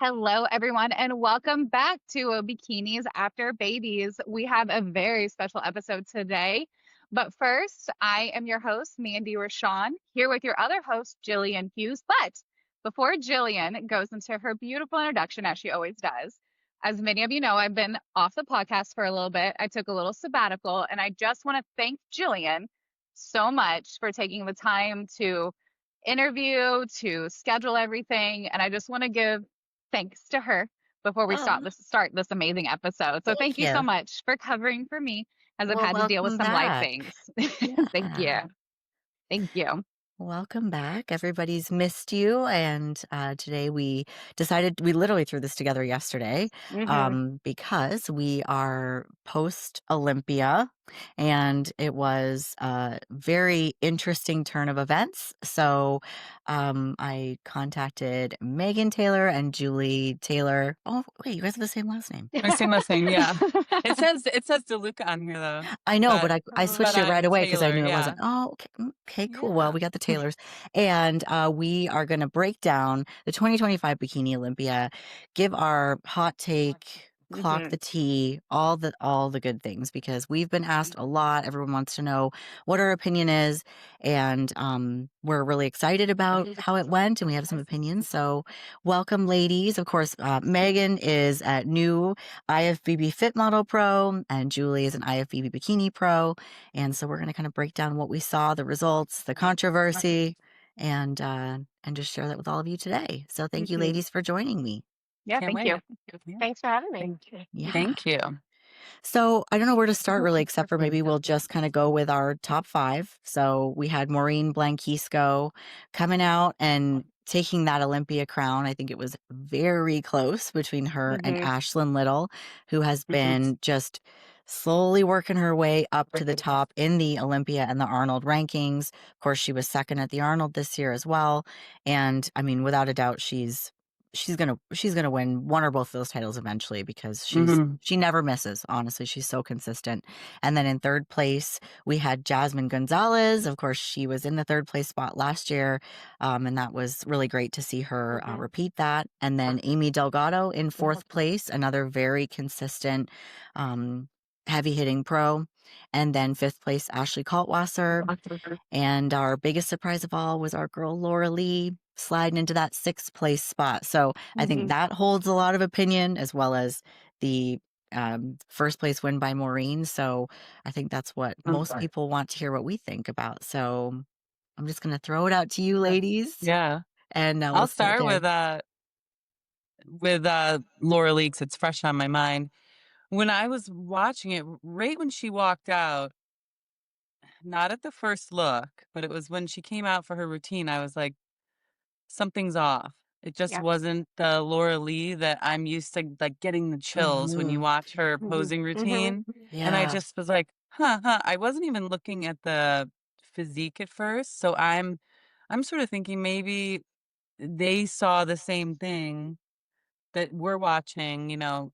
Hello, everyone, and welcome back to Bikinis After Babies. We have a very special episode today. But first, I am your host, Mandy Rashawn, here with your other host, Jillian Hughes. But before Jillian goes into her beautiful introduction, as she always does, as many of you know, I've been off the podcast for a little bit. I took a little sabbatical, and I just want to thank Jillian so much for taking the time to interview, to schedule everything. And I just want to give thanks to her before we Oh, start this amazing episode. So thank thank you so you. much for covering for me as I've Well, had to deal with welcome some life back. things. Thank you. Yeah. Thank you. Welcome back. Everybody's missed you. And today we decided we literally threw this together yesterday Hmm. because we are post Olympia and it was a very interesting turn of events. So I contacted Meaghan Taylor and Julie Taylor. Oh, wait, you guys have the same last name. My same last name, yeah. It says Deluca on here though, I know, but but I but switched it right I'm away because I Taylor, knew it yeah. wasn't. Oh, okay, okay, cool. Well, Yeah. we got the Taylors, and we are going to break down the 2025 Bikini Olympia, give our hot take, clock Hmm. the tea, all the good things because we've been asked a lot. Everyone wants to know what our opinion is, and we're really excited about how it went, and we have some opinions. So, welcome, ladies. Of course, Meaghan is at new IFBB Fit Model Pro, and Julie is an IFBB Bikini Pro. And so we're going to kind of break down what we saw, the results, the controversy, and just share that with all of you today. So thank you, Hmm. ladies, for joining me. Yeah, Can't thank you. wait. Yeah. Thanks for having me. Thank you. Yeah. Thank you. So I don't know where to start really, except for maybe we'll just kind of go with our top five. So we had Maureen Blanquisco coming out and taking that Olympia crown. I think it was very close between her and Hmm. Ashlyn Little, who has Mhm. been just slowly working her way up to the top in the Olympia and the Arnold rankings. Of course, she was second at the Arnold this year as well. And I mean, without a doubt, she's gonna win one or both of those titles eventually because Mhm. she never misses. Honestly, she's so consistent. And then in third place we had Jasmine Gonzalez. Of course, she was in the third place spot last year, and that was really great to see her repeat that. And then Amy Delgado in fourth place, another very consistent, heavy hitting pro. And then fifth place Ashley Kaltwasser. And our biggest surprise of all was our girl Laura Lee sliding into that sixth place spot. So I think that holds a lot of opinion as well as the first place win by Maureen. So I think that's what most people want to hear what we think about. So I'm just going to throw it out to you, ladies, Yeah. and we'll I'll start start there. with Laura Leaks. It's fresh on my mind. When I was watching it, right when she walked out, not at the first look, but it was when she came out for her routine, I was like, something's off. It just Yeah. wasn't the Laura Lee that I'm used to, like, getting the chills when you Mhm. watch her posing routine, and I Yeah. just was like, huh." I wasn't even looking at the physique at first, so I'm sort of thinking maybe they saw the same thing that we're watching, on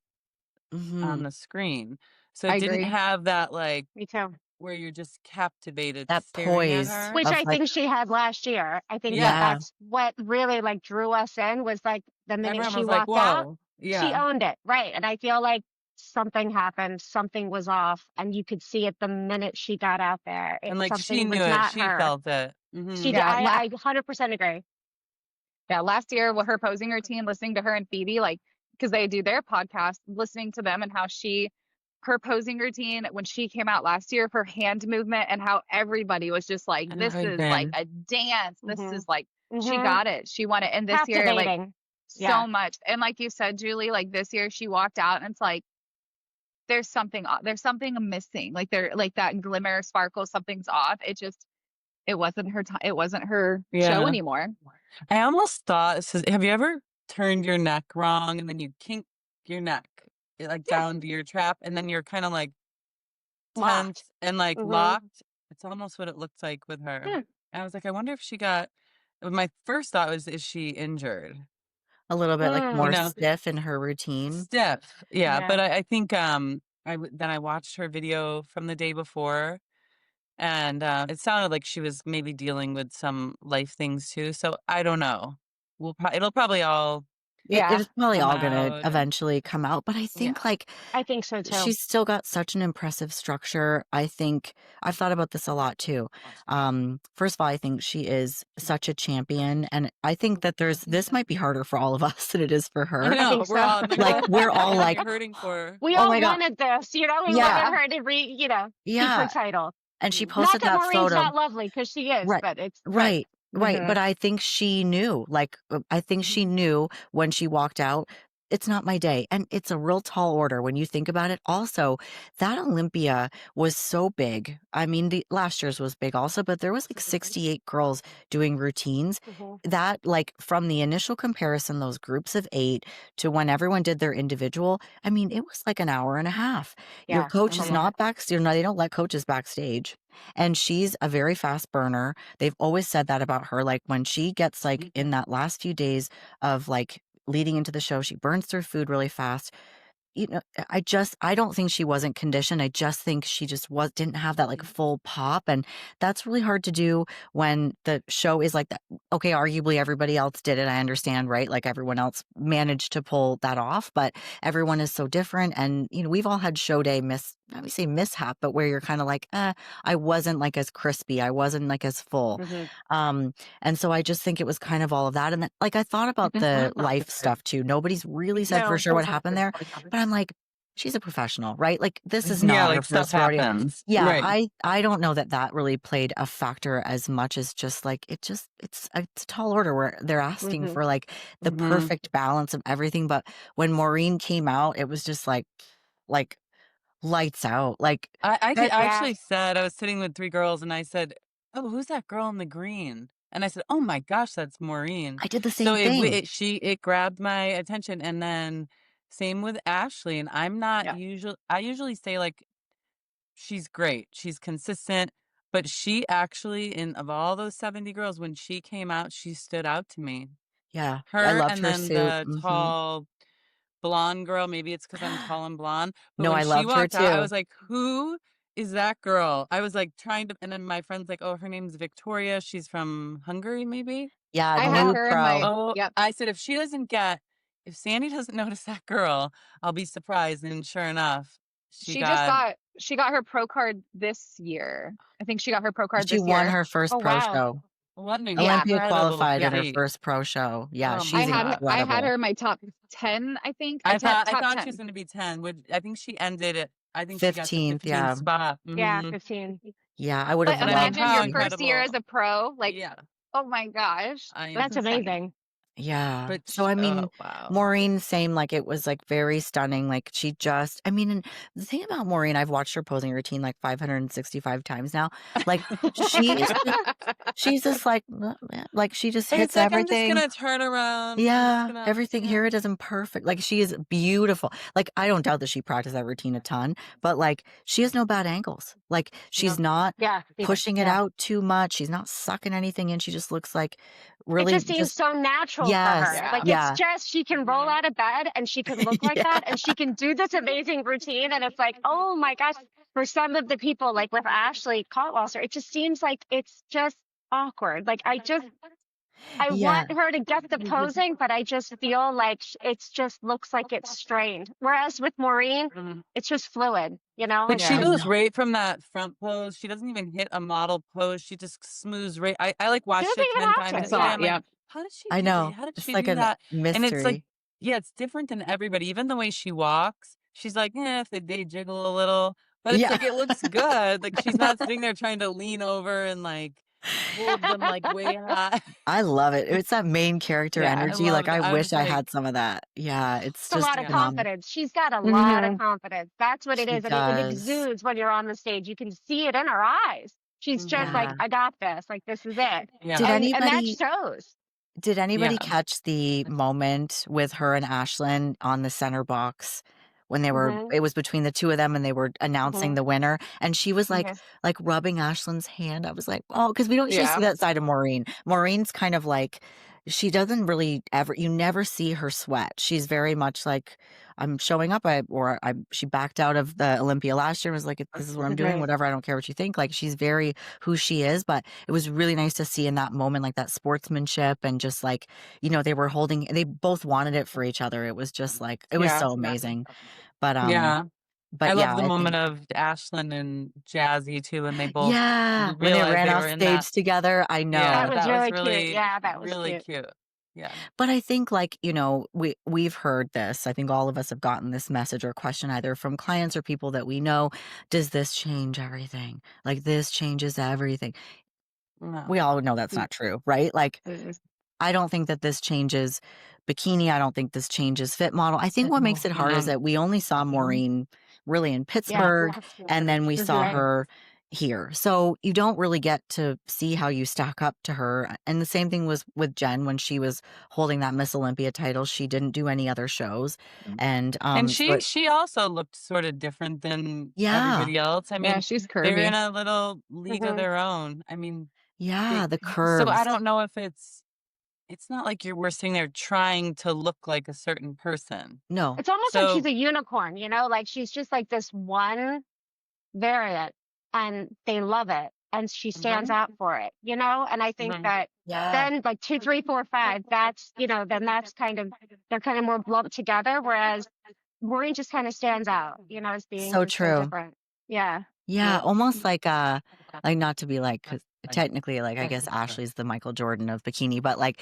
Hmm. the screen. So I it didn't agree. have that, like, Me too. where you're just captivated That staring at poise her. Which of I like, think she had last year. I think that Yeah. yeah. that's what really like drew us in was like the minute Everyone she was like, walked out, "Whoa." she Yeah. owned it. Right. And I feel like something happened, something was off, and you could see it the minute she got out there. And, like, she Something knew was it, not she her. felt it. She Mhm. did, Yeah, I 100% agree. yeah. Last year with her posing routine, listening to her and Phoebe, like, because they do their podcast, listening to them and how her posing routine when she came out last year, her hand movement and how everybody was just like, this is like Everything. a dance. This Hmm. is like, she Hmm. got it. She won it. And this year, like, Captivating. Yeah. so much. And like you said, Julie, like this year she walked out and it's like, there's something missing. Like like that glimmer, sparkle, something's off. It wasn't her time. It wasn't her show Yeah. anymore. I almost thought have you ever turned your neck wrong and then you kink your neck, like, Yeah. down to your trap, and then you're kinda, like, Locked. tense and, like, Hmm. locked? It's almost what it looked like with her. Yeah. I was like, "I wonder if she got." My first thought was, "Is she injured?" A little bit like You more Mm. know? stiff in her routine. Stiff. Yeah, Yeah. but I think, then I watched her video from the day before, and, it sounded like she was maybe dealing with some life things too, so I don't know. It'll probably all Yeah, it's probably come all gonna out. eventually come out, but I Yeah. think, like, I think so too. she's still got such an impressive structure. I think I've thought about this a lot too. First of all, I think she is such a champion, and I think that this might be harder for all of us than it is for I her. I know. think We're so. all I'm like, Like, oh, we're poor all Megan, like, you're hurting for her. We "Oh all my god." wanted this, we Yeah, wanted her to keep her yeah, title. and she Not posted that that Maureen's photo. not lovely, because she is, Right. but it's right. Right. Right, Hmm. but I think she knew, like, I think she knew when she walked out, "It's not my day," and it's a real tall order when you think about it. Also, that Olympia was so big. I mean, the last year's was big also, but there was, like, 68 girls doing routines. Hmm. That, like, from the initial comparison, those groups of 8 to when everyone did their individual, I mean, it was like an hour and a half. Your Yeah, coach it's a is lot. not backstage. No, they don't let coaches backstage, and she's a very fast burner. They've always said that about her, like, when she gets, like, in that last few days of, like, leading into the show, she burns through food really fast. You know, I don't think she wasn't conditioned. I just think she just didn't have that, like, full pop, and that's really hard to do when the show is like that. Okay, arguably everybody else did it, I understand, right? Like, everyone else managed to pull that off, but everyone is so different, and, we've all had show day I would say mishap, but where you're kinda like, I wasn't, like, as crispy, I wasn't, like, as full." Hmm. Um, and so I just think it was kind of all of that, and then, like, I thought about the life stuff too. Nobody's Me really said for too. sure what happened there, but I'm like, she's a professional, right? Like, this is Yeah, not her like stuff first rodeo. happens. Yeah, Right. I don't know that that really played a factor as much as just, like, it's a tall order where they're asking Hmm. for, like, the Hmm. perfect balance of everything, but when Maureen came out, it was just like, lights out, like, I that Yeah. actually said I was sitting with 3 girls and I said, "Oh, who's that girl in the green?" And I said, "Oh my gosh, that's Maureen." I did the So same thing. it grabbed my attention, and then same with Ashley, and Yeah. I usually say, like, she's great, she's consistent, but she actually, in of all those 70 girls, when she came out, she stood out to me. Yeah, I Her loved and her then suit, the mhm. tall blonde girl, maybe it's because 'cause I'm tall and blonde, but No, when I she loved her walked out, I too. was like, "Who is that girl?" I was, like, trying to and then my friend's like, "Oh, her name's Victoria, she's from Hungary, maybe?" Yeah, I had new Uh-huh. her in pro. my, Oh, yep. I said, if Sandy doesn't notice that girl, I'll be surprised," and sure enough, she got She got her pro card this year. I think she got her pro card She this won year. her Oh first pro wow. show. what an Yeah. Olympia incredible qualified in Yeah. her feat. first pro show. Yeah, Oh she's my god. I had her incredible. in my top 10, I think. I Top thought she was 10. gonna be 10, which I think she ended it I think she got the 15th, 15th yeah. spot. Yeah, Mhm. 15. Yeah, I would have But And I mean, loved imagine how your to. first year incredible. as a pro, like, Yeah, oh my gosh, I that's That's know. insane. amazing. Yeah. But So, sh I oh, mean, wow. Maureen, same, like, it was, like, very stunning, like, she just I mean, and the thing about Maureen, I've watched her posing routine, like, 565 times now, like, she is just she's just like, she just It's hits like, "I'm just everything. gonna turn around, I'm just Yeah, gonna" everything yeah. here it is in perfect like, she is beautiful. Like, I don't doubt that she practiced that routine a ton, but, like, she has no bad angles. Like, she's No. not Yeah, pushing it yeah. out too much, she's not sucking anything in, she just looks like It really just seems just so natural for yes, her. Yeah. Like it's yeah, just she can roll out of bed and she can look like that yeah, and she can do this amazing routine and it's like, oh my gosh, for some of the people like with Ashley Cotwalser, it just seems like it's just awkward. Like I yeah, want her to get the posing, but I just feel like it's just looks like it's strained. Whereas with Maureen, Mhm. it's just fluid, you know? But It's she I just goes know. right from that front pose, she doesn't even hit a model pose, she just smooths right like, she watched doesn't it even 10 have times I to. today, saw Yeah. it. I'm like, Yeah. I know. How did It's she like do a that?" And it's like mystery. yeah, it's different than everybody, even the way she walks, she's like, "Eh, if they jiggle a little," but it's Yeah. like, it looks good, like, she's not sitting there trying to lean over and, like, hold them, like, way high. I love it. It's that main character Yeah. I energy, like, loved it, I I wish was I like had some of that. Yeah, it's A just lot of yeah. phenomenal. confidence. She's got a lot of Hmm. confidence. That's what it She is. And it does. exudes when you're on the stage. You can see it in her eyes. She's just like, Yeah. Mhm. I got this. Like, this is it. Did Yeah, And that anybody shows. Did anybody yeah. catch the moment with her and Ashlyn on the center box when Hmm. it was between the 2 of them and they were announcing Hmm. the winner, and she was, Hmm. like, rubbing Ashlyn's hand? I was like, "Oh," because we don't usually see Yeah. that side of Maureen. Maureen's kind of like she doesn't really ever, you never see her sweat. She's very much like, I'm showing up. She backed out of the Olympia last year and was like, this is what I'm doing, Right. whatever. I don't care what you think. Like, she's very who she is. But it was really nice to see in that moment, like that sportsmanship and just like, they both wanted it for each other. It was just like, it was Yeah. so amazing. But, Yeah. I yeah, love the I think, moment of Ashlyn and Jazzy too, and they both yeah, when they realized ran they off were in that. stage together, I Yeah, That know. was that was really cute. really, Yeah, that was really cute. cute. Yeah. But I think, like, we've heard this. I think all of us have gotten this message or question either from clients or people that we know. Does this change everything? Like, this changes everything. We No. all know that's not true, right? Like, I don't think that this changes bikini. I don't think this changes fit model. I think what makes it hard is Mm-mm. that we only saw Maureen really in Yeah. Pittsburgh, and then we saw Right. her here. So you don't really get to see how you stack up to her. And the same thing was with Jen when she was holding that Miss Olympia title. She didn't do any other shows. And And so she also looked sort of different than yeah. everybody else. I Yeah, mean, she's they're in curvy. a little league of their own. I mean, Yeah, the so I curves. don't know if it's not like we're sitting there trying to look like a certain person. No. It's almost like she's So a unicorn, like she's just like this one variant and they love it. And she stands out for it, And I think that Yeah. then like 2, 3, 4, 5, that's, then that's they're kind of more lumped together. Whereas Maureen just kind of stands out, as being So just so true. different. Yeah. Yeah, almost like not to be like, 'cause technically, like, I guess Ashley's the Michael Jordan of bikini, but like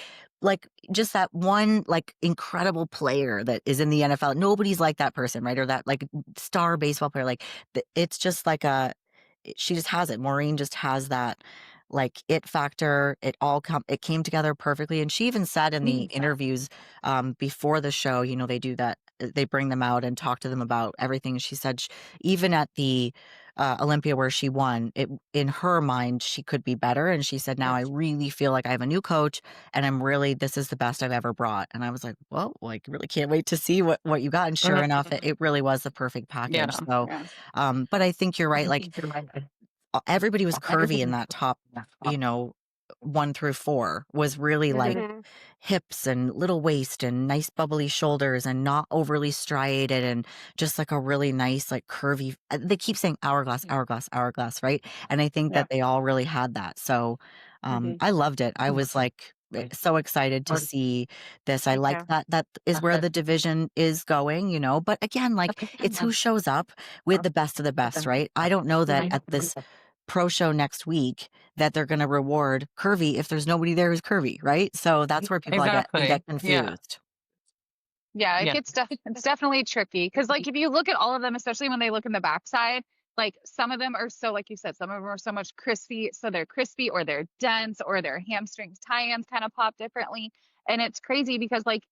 just that one like incredible player that is in the NFL. Nobody's like that person, right? Or that like star baseball player. Like it's just like she just has it. Maureen just has that like it factor. It came together perfectly. And she even said in the interviews before the show, they do that. They bring them out and talk to them about everything. She said even at the Olympia where she won, in her mind she could be better, and she said, "Now I really feel like I have a new coach, and this is the best I've ever brought." And I was like, "Well, like really can't wait to see what you got." And sure enough, it really was the perfect package. yeah. So, but I think you're right. Like everybody was curvy in that top, you know, 1 through 4 was really like Hmm. hips and little waist and nice bubbly shoulders and not overly striated and just like a really nice like curvy, they keep saying hourglass, hourglass, hourglass, right? And I think that they all really had that. So I loved it. I was like so excited to see this. I Me like too. that is where the division is going, but again, like it's who shows up with the best of the best, right? I don't know that at this pro show next week that they're going to reward curvy if there's nobody there who's curvy, right? So that's where people Exactly. get Yeah. confused. Yeah, Yeah. it's definitely tricky because like if you look at all of them, especially when they look in the backside, like some of them are so like you said, some of them are so much crispy, so they're crispy or they're dense or their hamstrings tie-ins kind of pop differently. And it's crazy because like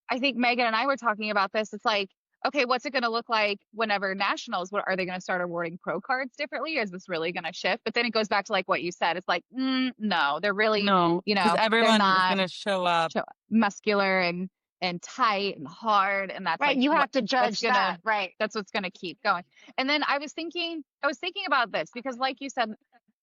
I think Megan and I were talking about this. It's like, okay, what's it going to look like whenever nationals? What are they going to start awarding pro cards differently? Is this really going to shift? But then it goes back to like what you said. It's like, no, they're really, No, because they're everyone is not gonna show up. muscular and tight and hard, and that's Right. like You what have to judge that. Right. that's what's going to keep going. And then I was thinking about this because like you said,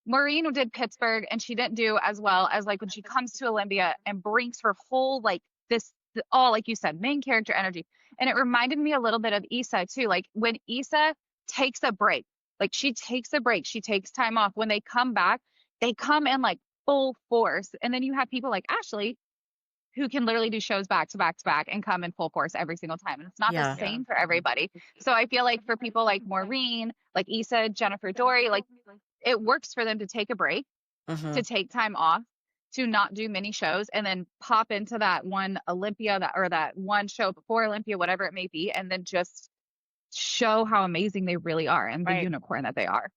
Maureen did Pittsburgh and she didn't do as well as like when she comes to Olympia and brings her whole like this all like you said main character energy. And it reminded me a little bit of Issa too. Like when Issa takes a break, like she takes a break, she takes time off. When they come back, they come in like full force. And then you have people like Ashley who can literally do shows back to back to back and come in full force every single time. And it's not the Yeah. same for everybody. So I feel like for people like Maureen, like Issa, Jennifer Dory, like it works for them to take a break, Mhm. to take time off, to not do many shows, and then pop into that one Olympia or that one show before Olympia, whatever it may be, and then just show how amazing they really are and the Right. unicorn that they are.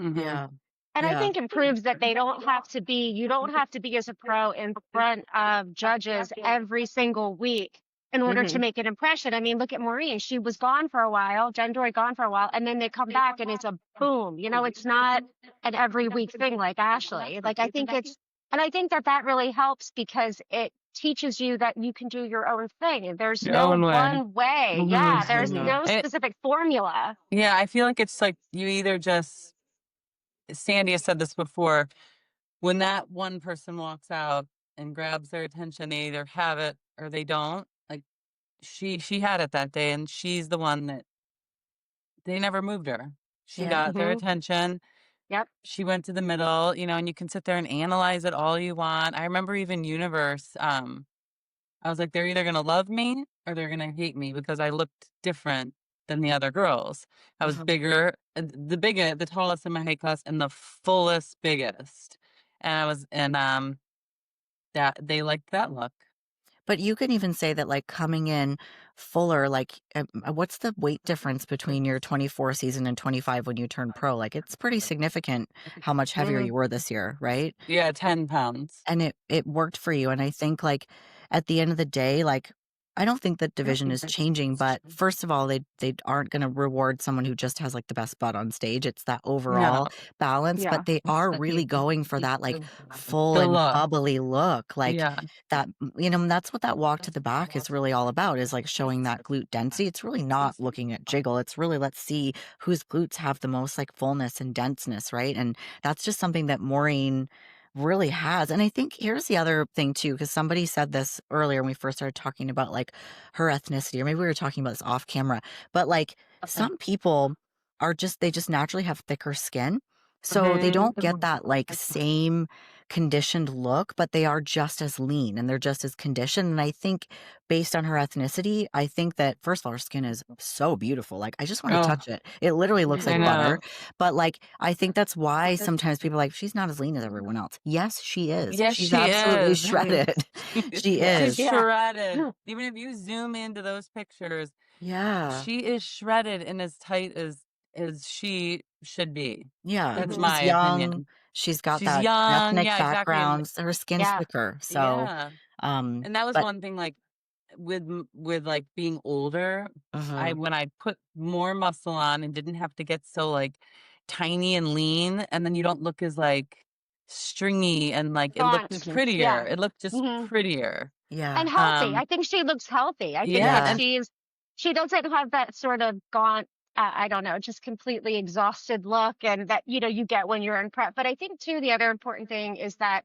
Mhm. Yeah. And I Yeah. think it proves that you don't have to be as a pro in front of judges every single week in order to make an impression. I mean, look at Maureen. She was gone for a while, Jen Dory gone for a while, and then they come back and it's a boom. It's not an every week thing like Ashley. Like I think that really helps because it teaches you that you can do your own thing. There's Your no own way. one way. Yeah, Mhm. there's Mhm. no And specific formula. yeah, I feel like it's like you either just Sandy has said this before. When that one person walks out, and grabs their attention. They either have it or they don't. Like she had it that day, and she's the one that they never moved her. She Yeah. got their Hmm. attention. Yep. She went to the middle, and you can sit there and analyze it all you want. I remember even Universe, I was like, they're either gonna love me or they're gonna hate me because I looked different than the other girls. I was Uh-huh. bigger, the tallest in my height class, and the fullest, biggest. And that they liked that look. But you can even say that, like, coming in fuller, like, what's the weight difference between your 24 season and 25 when you turn pro? Like, it's pretty significant how much heavier Hmm. you were this year, right? Yeah, 10 pounds. And it worked for you, and I think, like, at the end of the day, like, I don't think that division is changing, but first of all, they aren't gonna reward someone who just has, like, the best butt on stage. It's that No, overall balance, Yeah. but they are really going for that, like, full the and look. bubbly look, like, Yeah, that and that's what that walk to the back is really all about, is, like, showing that glute density. It's really not looking at jiggle, it's really, let's see whose glutes have the most, like, fullness and denseness, right? And that's just something that Maureen really has. And I think here's the other thing too, because somebody said this earlier when we first started talking about, like, her ethnicity, or maybe we were talking about this off camera, but, like, some people they just naturally have thicker skin. So they don't get that, like, same conditioned look, but they are just as lean and they're just as conditioned. And I think based on her ethnicity, I think that first of all, her skin is so beautiful. Like, I just want to oh, touch it. It literally looks I like know. butter. But, like, I think that's why sometimes people are like, she's not as lean as everyone else. Yes, she is. Yes, She's she absolutely is. shredded. She Yeah. She's is. Yeah. shredded. Even if you zoom into those pictures, Yeah. she is shredded and as tight as she should be. Yeah. That's Hmm. She's my young. opinion. She's got She's that young, ethnic yeah, exactly, and background. Her skin's Yeah. thicker. So, yeah, um, and that was but one thing, like, with, like, being older, I uh when I put more muscle on and didn't have to get so, like, tiny and lean, and then you don't look as, like, stringy and, like, it looked Gaunt. Yeah. prettier. It looked just Hmm. prettier. And yeah. healthy. I think she looks healthy. I think Yeah, that Yeah. she doesn't have that sort of gaunt, I don't know, just completely exhausted look, and that, you get when you're in prep. But I think too, the other important thing is that,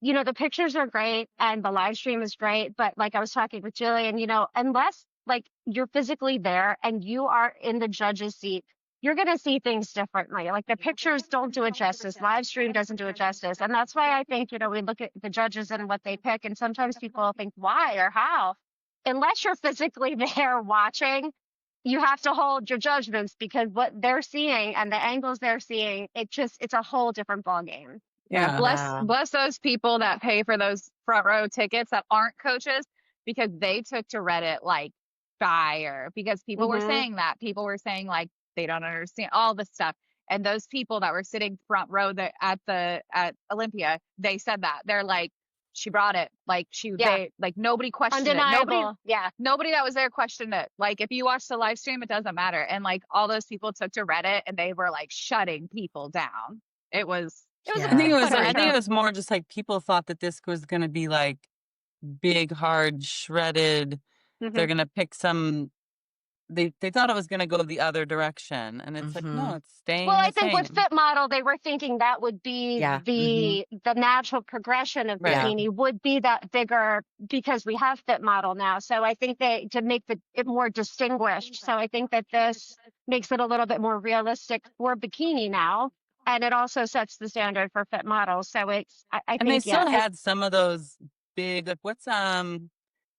the pictures are great and the live stream is great. But like I was talking with Jillian, unless like you're physically there and you are in the judge's seat, you're going to see things differently. Like the pictures don't do it justice. Live stream doesn't do it justice. And that's why I think, we look at the judges and what they pick. And sometimes people think, why or how? Unless you're physically there watching, you have to hold your judgments, because what they're seeing and the angles they're seeing, it's a whole different ballgame. Yeah, yeah, bless those people that pay for those front row tickets that aren't coaches, because they took to Reddit like fire, because people were Hmm. saying that. People were saying like they don't understand all this stuff. And those people that were sitting front row at Olympia, they said that. They're like, she brought it. Like Yeah. they like nobody questioned it. Undeniable. Yeah. Nobody that was there questioned it. Like if you watch the live stream, it doesn't matter. And like all those people took to Reddit and they were like shutting people down. It was a I think Yeah. it was whatever I think it show. was more just, like, people thought that this was gonna be, like, big, hard, shredded. Hmm. They're gonna pick some they thought it was gonna go the other direction, and it's like, no, Mhm. it's Well, staying I the think with same. Fit Model, they were thinking that would be Yeah. Mhm. the natural progression of Right. Yeah. bikini, would be that bigger, because we have Fit Model now. So I think they to make it more distinguished. So I think that this makes it a little bit more realistic for bikini now, and it also sets the standard for Fit Model. So I And they think, yeah, still had some of those big, like, what's,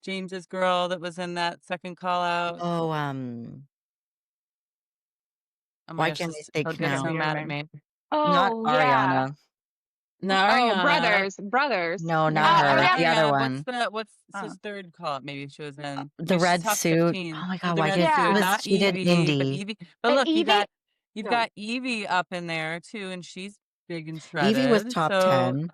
James's girl that was in that second call out? Oh, Oh my why gosh, can't I he'll think It's get gonna so now? be mad at okay. me. Not oh yeah, Ariana. No, Oh, Ariana. brothers. No, You're not thinking of her. yeah, The Ariana. other Ariana, one. what's Oh. his third call out? Maybe she was in. The She's red top suit. Oh 15 my with God, the why red can't suit, yeah. not she did Evie, but Indy. Evie. But look, Evie. you've No. got Evie up in there too, and she's big and Evie was shredded. top So 10.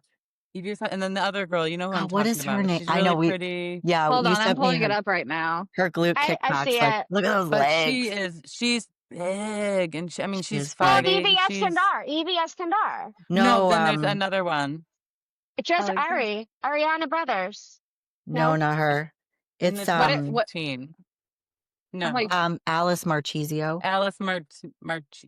Evie's, and then the other girl, you know who I'm God, what talking is her about. name? She's I really know pretty, yeah, Hold you on, I'm sent me pulling it up right now. her glute I see TikToks. Like, it. look at those but legs. she's big, and I mean, She she's is Oh, big. fighting. Evie She's Eskandar. Evie Eskandar. no. No, Then there's another one, It's just Oh, is it? Ariana Brothers. no, No? not her. in It's the top What 15. I'm like, No, Alice Marchizio. Alice March.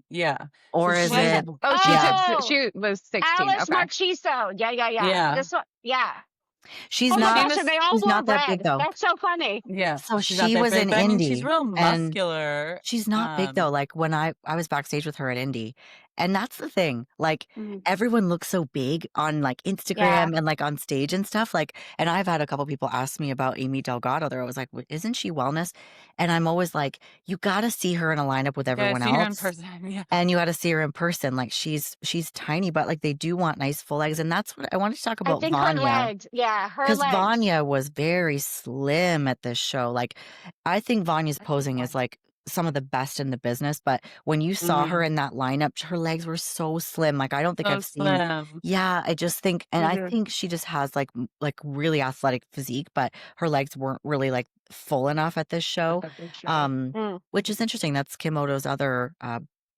Yeah. So Or is what? she's it Oh, yeah, Oh, she was 16. Alice Okay. Marchiso. Yeah, yeah, yeah. yeah. This one, yeah. She's Oh my She not gosh, and was they all she's wore not that big red. though. That's so funny. yeah, So she's not she that was big, in but I mean, she's Indy, real and muscular. she's not big though. Like when I was backstage with her at Indy, and that's the thing. Like Mhm. everyone looks so big on like Yeah. Instagram and like on stage and stuff. Like, and I've had a couple people ask me about Amy Delgado. There, I was like, "Isn't she wellness?" And I'm always like, you got to see her in a lineup with Yeah, I've everyone seen her in else. person. Yeah. And you gotta see her in person, like, she's tiny, but, like, they do want nice full legs, and that's what I wanted to talk I about think her Vanya, legs. Yeah, her because legs. Vanya was very slim at this show, like, I think Vanya's posing is, like, some of the best in the business, but when you saw her Mhm. in that lineup, her legs were so slim, like, I don't think So I've seen. slim. Yeah, I just think, and I Hmm. think she just has, like, really athletic physique, but her legs weren't really, like, full enough at this show, um, Mm. which is interesting. That's Kim Odo's other,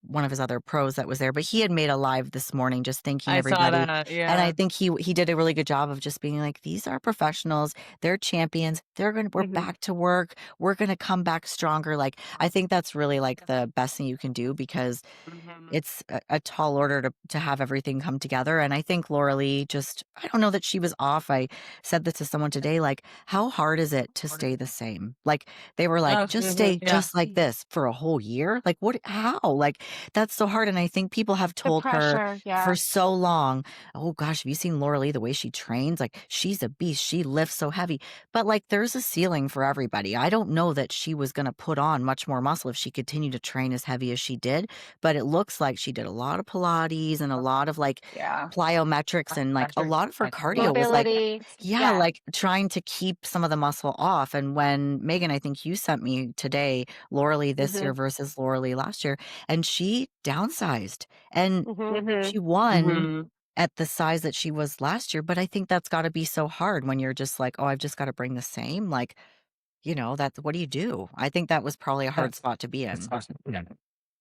one of his other pros that was there, but he had made a live this morning just thanking I saw everybody, that. and I Yeah. think he did a really good job of just being like, "These are professionals, they're champions, we're Hmm. back to work, we're gonna come back stronger." Like, I think that's really, like, the best thing you can do because Mhm. it's a tall order to have everything come together, and I think Laura Lee just I don't know that she was off. I said this to someone today, like, how hard is it to stay the same? Like, they were like, Oh, "Just Hmm. stay yeah. just like this for a whole year?" Like, what how? Like, that's so hard, and I think people have The told her pressure. for Yeah. so long, "Oh gosh, have you seen Laura Lee, the way she trains? Like, she's a beast, she lifts so heavy." But, like, there's a ceiling for everybody. I don't know that she was gonna put on much more muscle if she continued to train as heavy as she did, but it looks like she did a lot of Pilates and a lot of, like, Yeah. plyometrics, and, like, a lot of her cardio was, like, Mobility. yeah, Yeah. like, trying to keep some of the muscle off, and when Meaghan, I think you sent me today, Laura Lee this Hmm. year versus Laura Lee last year, and she downsized, and Hmm. she won Mhm. at the size that she was last year, but I think that's gotta be so hard when you're just like, "Oh, I've just gotta bring the same," like, that's what do you do? I think that was probably a hard spot to be in.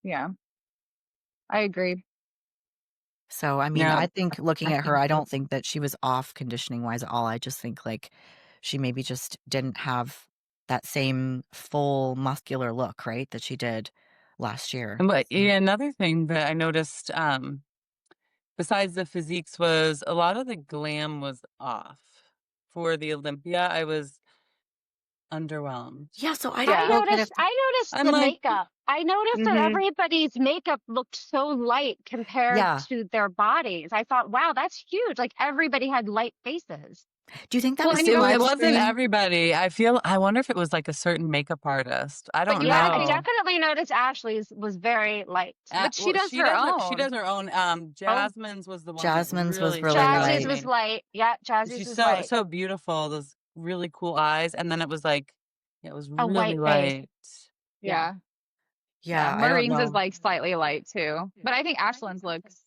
Yeah. I agree. So, I mean, Yeah. I think looking at her, I don't think that she was off conditioning wise at all. I just think like she maybe just didn't have that same full muscular look, right, that she did last year. But So yeah, another thing that I noticed, besides the physiques was a lot of the glam was off. For the Olympia, I was underwhelmed. yeah, so I don't I Yeah. know that if noticed. I noticed I'm the like, makeup. I noticed that Hmm. everybody's makeup looked so light compared yeah. to their bodies. I thought, wow, that's huge. Like everybody had light faces. Do you think that Well, was and the you know, it it's wasn't sunscreen? everybody. I wonder if it was like a certain makeup artist. I but don't you Yeah, gotta I think, know. definitely noticed Ashley's was very light. but she Well, does her she own. does her own. Oh, Jasmine's was the one that Jasmine's was really really stuck out to Jazzy's light. was me. light. Yeah, Jazzy's She's was so light. so beautiful. Those really cool eyes, and then it was like, yeah, it was A really white face. light. Yeah. Yeah. Yeah. Yeah, I don't Maureen's is know. like slightly light too. But I think Ashlyn's looks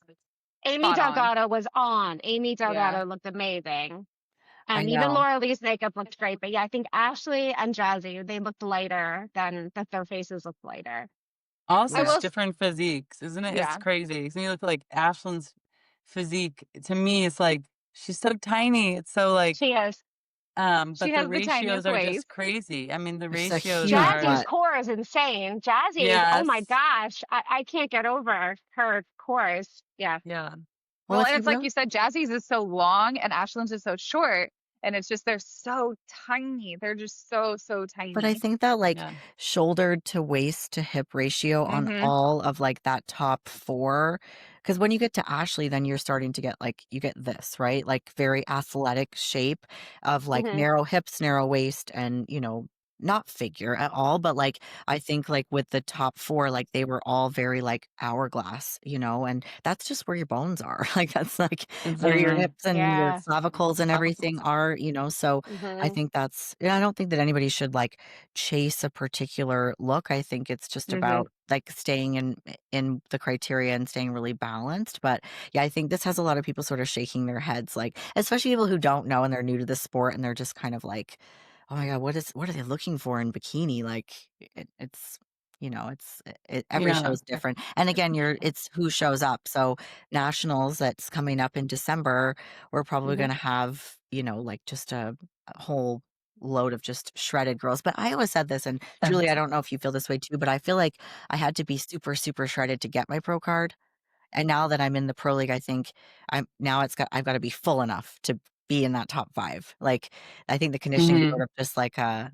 Amy spot on. Delgado was on. Amy Yeah. Delgado looked amazing. I And even know. Laura Lee's makeup looked great. But yeah, I think Ashley and Jazzy, they looked lighter than that their faces looked lighter. Also, I Yeah. it's will, different physiques, isn't it? It's yeah. crazy. So you look like Ashlyn's physique. To me, it's like she's so tiny. It's so like, She is. She but the has the ratios tiniest are just waist. crazy. I mean, the It's a ratios huge are Jazzy's butt. core is insane. Jazzy's, oh my yes, gosh, I can't get over her cores. Yeah. yeah. Well, Well, if and you it's like really you said, Jazzy's is so long and Ashlyn's is so short. And it's just they're so tiny. They're just so, so But I tiny. think that, like, Yeah. shoulder to waist to hip ratio on Hmm. all of, like, that top 4, because when you get to Ashley, then you're starting to get, like you get this, right? Like, very athletic shape of, like, Hmm. narrow hips, narrow waist, and, not figure at all, but, like, I think, like, with the top 4, like, they were all very, like, hourglass, and that's just where your bones are. Like, that's, like, where your Mhm. hips and your Yeah. clavicles and everything are, so I Hmm. think I don't think that anybody should, like, chase a particular look. I think it's just Hmm. about, like, staying in the criteria and staying really balanced, but, yeah, I think this has a lot of people sort of shaking their heads, like, especially people who don't know and they're new to the sport and they're just kind of like, "Oh my god, what are they looking for in bikini?" Like, it's every show Yeah. is different, and again, it's who shows up, so nationals that's coming up in December, we're probably Hmm. gonna have, like, just a whole load of just shredded girls, but I always said this, and Julie, I don't know if you feel this way too, but I feel like I had to be super, super shredded to get my pro card, and now that I'm in the pro league, I think I've gotta be full enough be in that top 5. Like, I think the conditioning is sort of just like a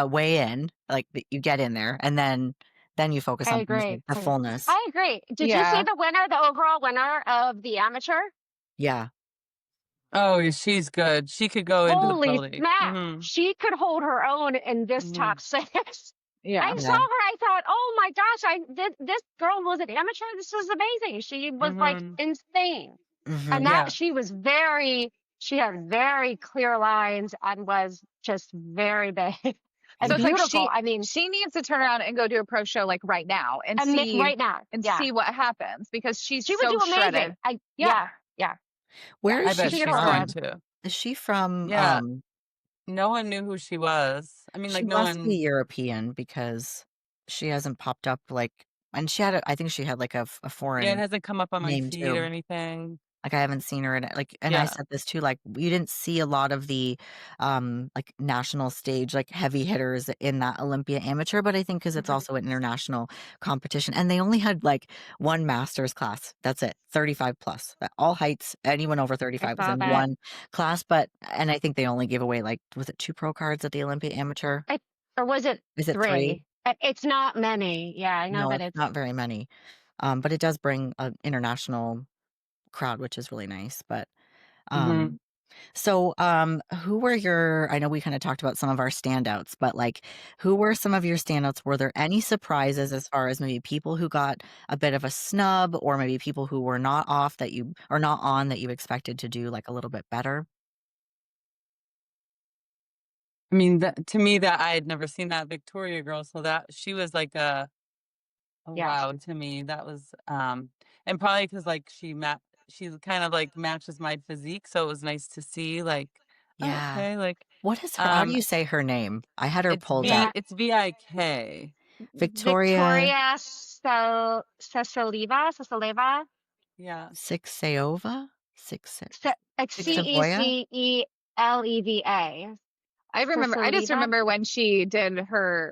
way in, like you get in there, and then you focus I on things agree. like the fullness. I agree. Did you see Yeah. the winner, the overall winner of the amateur? Yeah. Oh, she's good. She could go into the pro Holy league. smack! Mm-hmm. She could hold her own in this Mm-hmm. top 6. Yeah. I saw Yeah. her. I thought, oh my gosh, this girl was an amateur. This was amazing. She was like Mm-hmm. insane. And Mhm. that Yeah. she had very clear lines and was just very big So and it's like beautiful. I mean, she needs to turn around and go do a pro show like right now and see right now, yeah, what happens because she's she would so do shredded. amazing. Yeah. Yeah, Where I is bet she she could she's hold her going from? own. to. Is she from, Yeah. No one knew who she was. I mean, she like, no must be one. European because she hasn't popped up, like, and I think she had, like, a Yeah, it foreign hasn't come up on my name feed or too. anything. Like, I haven't seen her in it, like, and I Yeah. said this too, like, you didn't see a lot of the, like, national stage, like, heavy hitters in that Olympia Amateur, but I think because it's also an international competition, and they only had, like, 1 master's class. That's it, 35 plus. All heights, anyone over I 35 was saw in that. 1 class, and I think they only gave away, like, was it 2 pro cards at the Olympia Amateur? I, or was it Is it 3? 3? It's not many. Yeah, I know No, that it's it's not very many, but it does bring an international crowd, which is really nice, but, Mm-hmm. um so, who were I know we kinda talked about some of our standouts, but, like, who were some of your standouts? Were there any surprises as far as maybe people who got a bit of a snub or maybe people who were not off that you or not on that you expected to do, like, a little bit better? I mean, to me, that I had never seen that Victoria girl, so that she was like a yeah. wow to me. That was and probably because like she kind of like matches my physique, so it was nice to see like, oh, Yeah. okay, like What is her how do um you say her name? I had her pulled up. It's VIK. Victoria Victoria Sasaleva. Yeah. Sixeova? Six It's Sixavoya? Ceceleva. I just Sasaleva. remember when she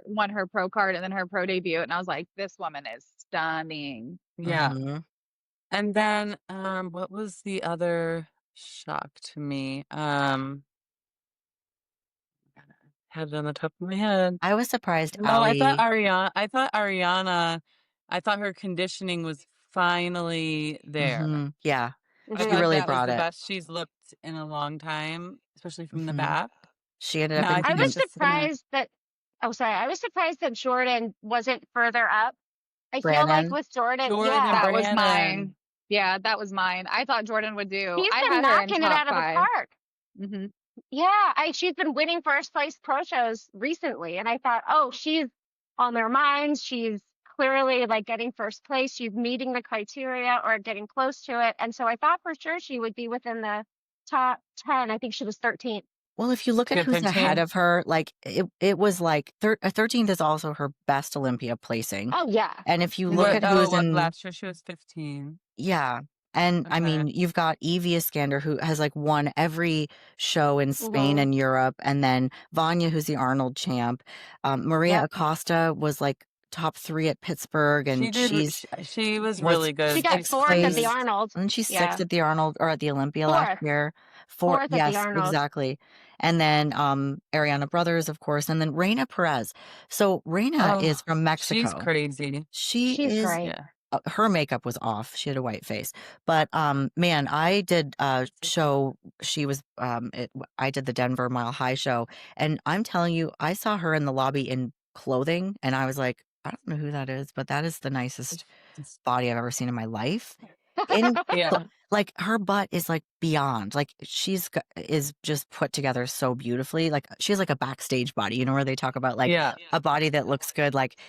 won her pro card and then her pro debut and I was like, this woman is stunning. Yeah. Mhm. And then what was the other shock to me? Had it on the top of my head. I was surprised No, Ali I thought her conditioning was finally there. Yeah. I She Hmm. thought really that was brought the it. best she's looked in a long time, especially from the Mhm. back. She ended up Now I in think I it's was Q just gonna surprised that. Oh, sorry. I was surprised that Jordan wasn't further up. I feel like Brannon. with Jordan, Jordan yeah, That was Brannon. mine. Yeah, that was mine. I thought Jordan would do. she's I been had her in knocking it top out of the 5. park. Hmm. Yeah, she's been winning first place pro shows recently, and I thought, oh, she's on their minds. She's clearly like getting first place. She's meeting the criteria or getting close to it, and so I thought for sure she would be within the top 10. I think she was 13th. Well, if you look at Good who's ahead 15. of her, like, it was like 13th is also her best Olympia placing, Oh yeah. and if you look What at Hmm. who's what in last year she was 15. yeah, and, I Okay. mean, you've got Evie Iskander, who has, like, won every show in Spain Hmm. and Europe, and then Vanya, who's the Arnold champ. Maria Yep. Acosta was, like, top 3 at Pittsburgh, She and did she was was really She good. got sixth fourth at the place. Arnold. Wasn't she Yeah, 6th at the Arnold or at the Olympia last fourth, year? fourth at the Yes, Arnold. exactly. And then, Ariana Brothers, of course, and then Reina Perez. So Reina is Oh, from she's Mexico. crazy. She She's is great. Yeah. her makeup was off. She had a white face. But, man, I did a show she was, I did the Denver Mile High show, and I'm telling you, I saw her in the lobby in clothing, and I was like, "I don't know who that is, but that is the nicest body I've ever seen in my life." In cl Yeah. like, her butt is, like, beyond, like, is just put together so beautifully, like, she has, like, a backstage body, you know, where they talk about, like, Yeah. a body that looks good, like,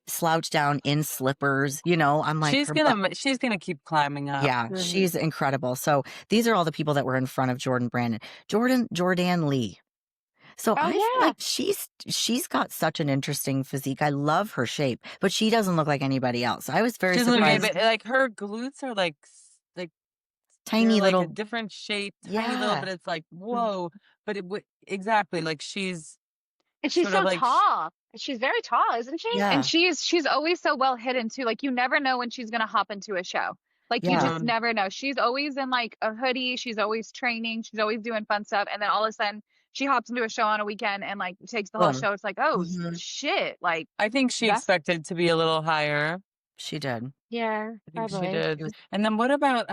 slouched down in slippers, you know, I'm like, her butt She's gonna keep climbing up. yeah, Hmm. she's incredible, so these are all the people that were in front of Jordan Brandon. Jordan Lee. So Oh I feel like yeah. she's got such an interesting physique, I love her shape, but she doesn't look like anybody else. I was very She doesn't look surprised. but like her glutes are like like they're Tiny like a little different shape, tiny little, yeah. but it's like whoa. But exactly like she's And she's sort of so like tall. She's very tall, isn't she? And Yeah. she's always so well hidden too. Like you never know when she's gonna hop into a show. Like you Yeah. just Mhm. never know. She's always in like a hoodie. She's always training. She's always doing fun stuff. And then all of a sudden she hops into a show on a weekend and like takes the whole Boom. show. It's like, oh Mhm. shit. Like I think she that's expected to be a little higher. She did. Yeah, I think she probably. She did. was And then what about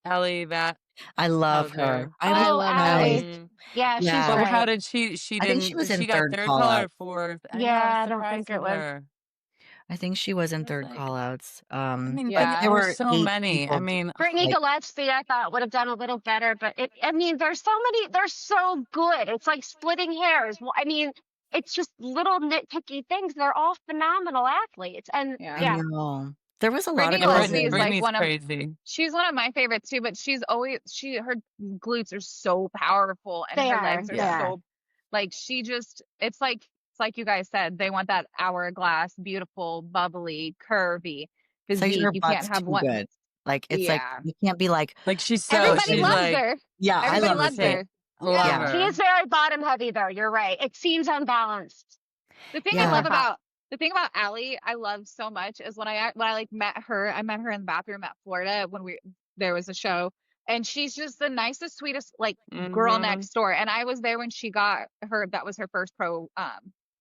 Ellie I love Hauser? her. I I was Oh, love Allie. Allie. Mm. Yeah, she's yeah. But how great. did she I think she was didn't in she got 3rd third call call out. or fourth? I know, I was Yeah, I don't think surprised it with was. her. I think she was in I was 3rd like, call outs. I mean, But but Yeah. there there were were so 8 many. I people mean, Brittany like Gillespie, I thought would have done a little better, but I mean, there's so many, they're so good. It's like splitting hairs. I mean, it's just little nitpicky things. They're all phenomenal athletes. And Yeah. I yeah, know. There was a lot Brittany of and girls Gillespie Brittany is in like Brittany's one of crazy. she's one of my favorites too, but she's always her glutes are so powerful and they her are. legs are Yeah. so like she just it's like you guys said, they want that hourglass, beautiful, bubbly, curvy it's like physique. her You can't butt's have too one. good. Like, it's like, Yeah. you can't be like, Like Everybody she's "Okay." loves like her. Yeah, I Everybody love her loves too. consistent. her. Love Yeah. Yeah. She her. is very bottom heavy, though. You're right. It seems unbalanced. The thing I in Yeah. love her top. about the thing about Allie, I love so much is when I like met her, I met her in the bathroom at Florida when there was a show, and she's just the nicest, sweetest like girl Mm-hmm. next door. And I was there when she got that was her first pro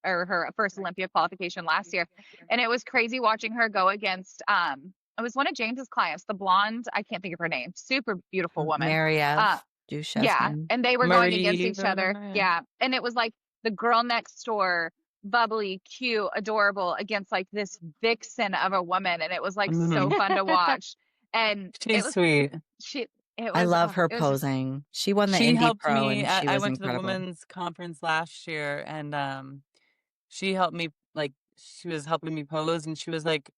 or her first Olympia qualification last year, and it was crazy watching her go against it was one of James's clients, the blonde, I can't think of her name, super beautiful woman. Uh, Mariev yeah, Duchesne. and they were going against Marie each other. Yeah, and it was like the girl next door, bubbly, cute, adorable, against like this vixen of a woman, and it was like so Mm-hmm. fun to watch. And it She's was sweet. she, it I was, love her it was just posing. She won the She Indie helped Pro, me. and she I was went to the incredible. women's conference last year, and she helped me. Like she was helping me pose, and she was like,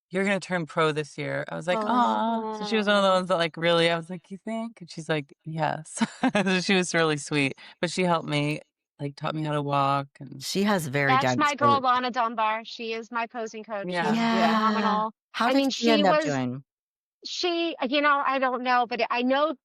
"You're gonna turn pro this year." I was like, "Aw." So she was one of the Oh, ones that like really. I was like, "You think?" And she's like, "Yes." So she was really sweet, but she helped me, like taught me how to walk, and She has very that's dense my girl, glutes. Lana Dunbar. She is my posing coach. yeah. She's yeah. Yeah. phenomenal. How I did mean, she end up doing? I don't know, but I know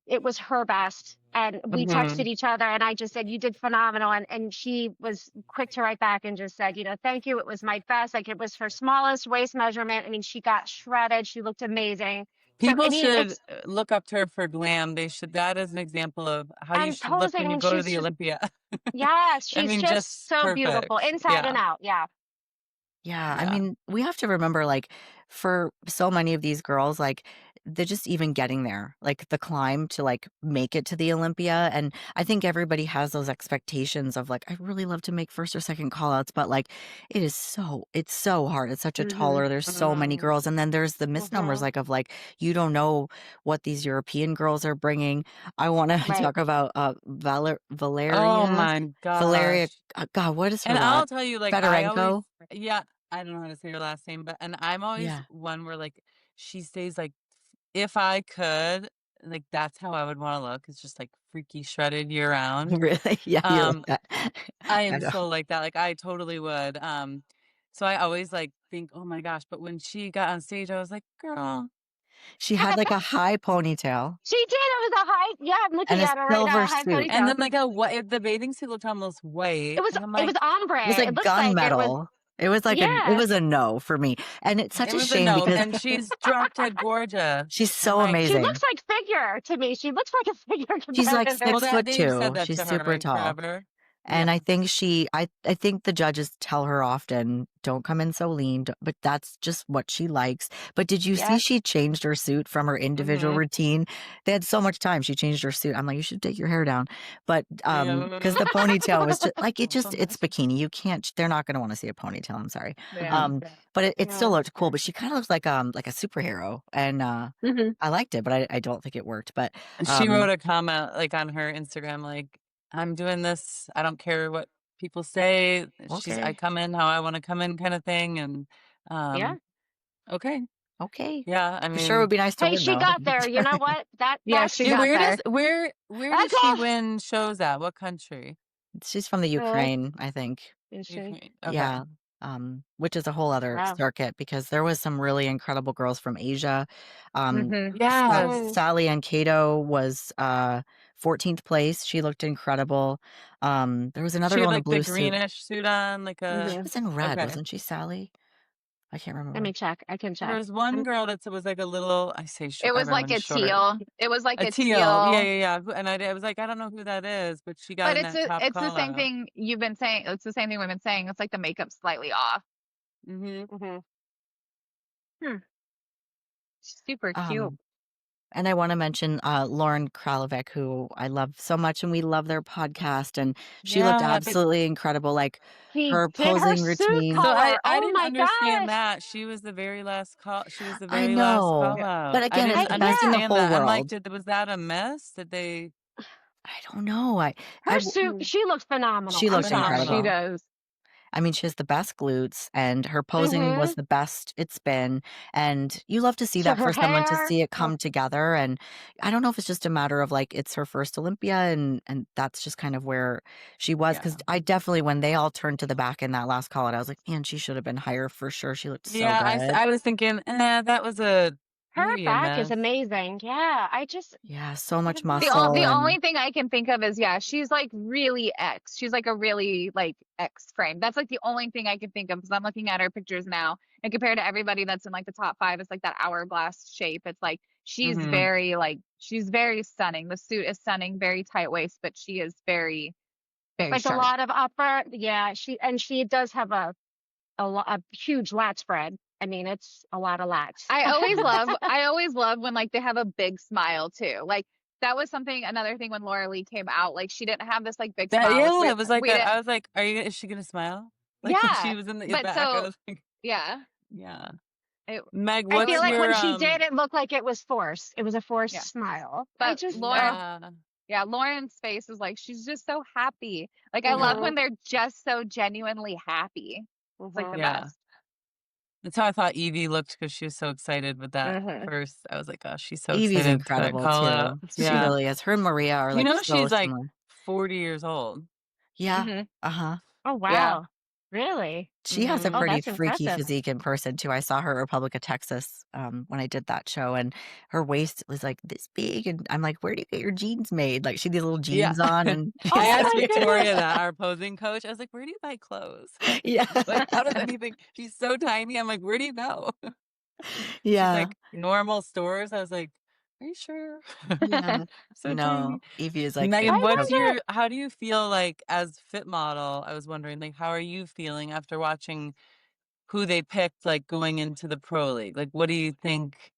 it was her best. And we Hmm. texted each other, and I just said, "You did phenomenal." And she was quick to write back and just said, "Thank you. It was my best. Like, it was her smallest waist measurement. I mean, she got shredded. She looked amazing." So, I People mean, should it's, look up to her for glam. They should. That is an example of how you and should look posing, I when you mean, go to she's the just, Olympia. yeah, I she's mean, just just so beautiful perfect. inside and Yeah. out. Yeah. Yeah, I Yeah. mean, we have to remember, like, for so many of these girls, like, they're just even getting there, like, the climb to, like, make it to the Olympia, and I think everybody has those expectations of, like, "I really love to make 1st or 2nd call outs," but, like, it's so hard, it's such a Mm-hmm. taller there's so many Mm. girls, and then there's the misnomers, Mm-hmm. like, of, like, you don't know what these European girls are bringing. I wanna Right. talk about, Oh Valeria my Valeria gosh. God, what is her And last I'll tell you, like, I always, Fedorenko? yeah, I don't know how to say her last name, but and I'm always Yeah. one where like she stays like, if I could, like that's how I would want to look. It's just like freaky shredded year round. Really? Yeah, you're like Um, that. I I am know. so like that. Like I totally would. So I always like think, oh my gosh. But when she got on stage, I was like, girl, She had, like, a high ponytail She did. It was a high. Yeah, I'm and looking a at her right now. silver A high suit. and ponytail. then like a what? The bathing suit looked almost white, It was. and I'm It was like, It was ombre. It like looked like it was. gunmetal. It was like it Yeah. was a no for me, and it's such it a was a shame no. because And she's drop dead she's gorgeous. I'm so like, She looks amazing. like figure to me. She looks like a figure She's, like, comparatively. well, 6 foot they've said 2. that She's to her super like tall. forever. Yeah. And I think the judges tell her often, "Don't come in so lean," d but that's just what she likes. But did you see Yes. she changed her suit from her individual Mm-hmm. routine? They had so much time, she changed her suit. I'm like, "You should take your hair down." But, Yeah, no, no, because no. the ponytail was just like, So it's nice. bikini, you can't they're not gonna wanna see a ponytail, I'm sorry. Yeah. Mhm. But it still Yeah. looked cool, but she kinda looked like a superhero, and, Hmm. I liked it, but I don't think it worked, but, And she wrote um a comment like on her Instagram, like, I'm doing this. I don't care what people say. I okay, come in how I want to come in kind of thing. And Yeah. um, okay. okay. Yeah. I It sure would mean, be nice to Hey, win, she though. got there. You know what? Yeah, she yeah, got there. where does That's she all. win shows at? What country? She's from the Really Ukraine, I think. interesting. Ukraine. Okay. Yeah, which is a whole other Wow. circuit because there was some really incredible girls from Asia. Hmm. Mm. Yes. Sally and Cato was 14th place. She looked incredible. There was another She girl had in a like the blue suit. greenish suit on, like She a, Hmm. was in red, okay. wasn't she, Sally? I can't Let remember. me check. I can There check. was one girl that was like a little, I say short, It was like everyone's a short. teal. It was like A a teal. Yeah, teal. yeah, yeah. And I was like, I don't know who that is, but she got But in that top it's the call same out. thing you've been saying. It's the same thing we've been saying. It's like the makeup's slightly off. Mm-hmm. Hmm. Hmm. Super cute. And I want to mention Lauren Kralovec, who I love so much, and we love their podcast. And she looked Yeah, but absolutely incredible. Like He her did her posing suit routine. so I color. I Oh didn't my understand gosh. that. She was the very last call. She was the I very last know, call Yeah. but out. I again, it's didn't the best in the Yeah. understand whole that. I'm like, world. was that a mess? Did they I don't know. Her suit, she looks phenomenal. She I'm looked sorry. She incredible. phenomenal? does. I mean, she has the best glutes, and her posing Mm-hmm. was the best it's been. And you love to see So that her for someone to hair. see it Oh, come together. And I don't know if it's just a matter of like it's her first Olympia, and that's just kind of where she was. Because Yeah. I definitely, when they all turned to the back in that last call out, I was like, man, she should have been higher for sure. She looked so Yeah, good. I was thinking, that was her maybe a back is mess. amazing. Yeah. Yeah, so I much don't know. muscle The and only thing I can think of is yeah, she's like really X. She's like a really like X frame. That's like the only thing I can think of because I'm looking at her pictures now and compared to everybody that's in like the top five, it's like that hourglass shape. It's like Mm-hmm. she's very stunning. The suit is stunning, very tight waist, but she is very, very Like a sharp. lot of upper. Yeah. She does have a huge lat spread. I mean, it's a lot of lats. I always love when like they have a big smile too. Like that was something another thing when Laura Lee came out. Like she didn't have this like big That smile, which yeah, it was like we didn't I was like, is she gonna smile? Like when yeah. she was in the But back, I so was like, yeah. yeah. It Meg, I it feel what's was like like your when she did, it looked like it was forced. It was a yeah. forced smile. I But just, Lauren yeah, yeah, Lauren's face is like she's just so happy. Like I love yeah, mm-hmm, when they're just so genuinely happy. It's like the mm-hmm, yeah. best. That's how I thought Evie looked because she was so excited with that mm-hmm. first. I was like, oh, she's so Evie's excited for that incredible call out. too. She Yeah. really is. Her and Maria are Do you like know so she's like similar. 40 years old? Yeah. Hmm. Uh-huh. Oh, Yeah. wow. Really? She has a Mm-hmm. Oh, pretty that's freaky impressive. physique in person too. I saw her at Republic of Texas when I did that show, and her waist was like this big, and I'm like, "Where do you get your jeans made?" Like she had these little Yeah. jeans on, and I she's Oh asked my Victoria goodness. that, our posing coach. I was like, where do you buy clothes? yeah, Like, how does anything? She's so tiny. I'm like, where do you go? She's yeah, like, normal stores. I was like, are you sure? yeah. So No, tiny. Evie is like Megan, I incredible. wonder, how do you feel like as fit model? I was wondering, like, how are you feeling after watching who they picked, like going into the pro league? Like, what do you think?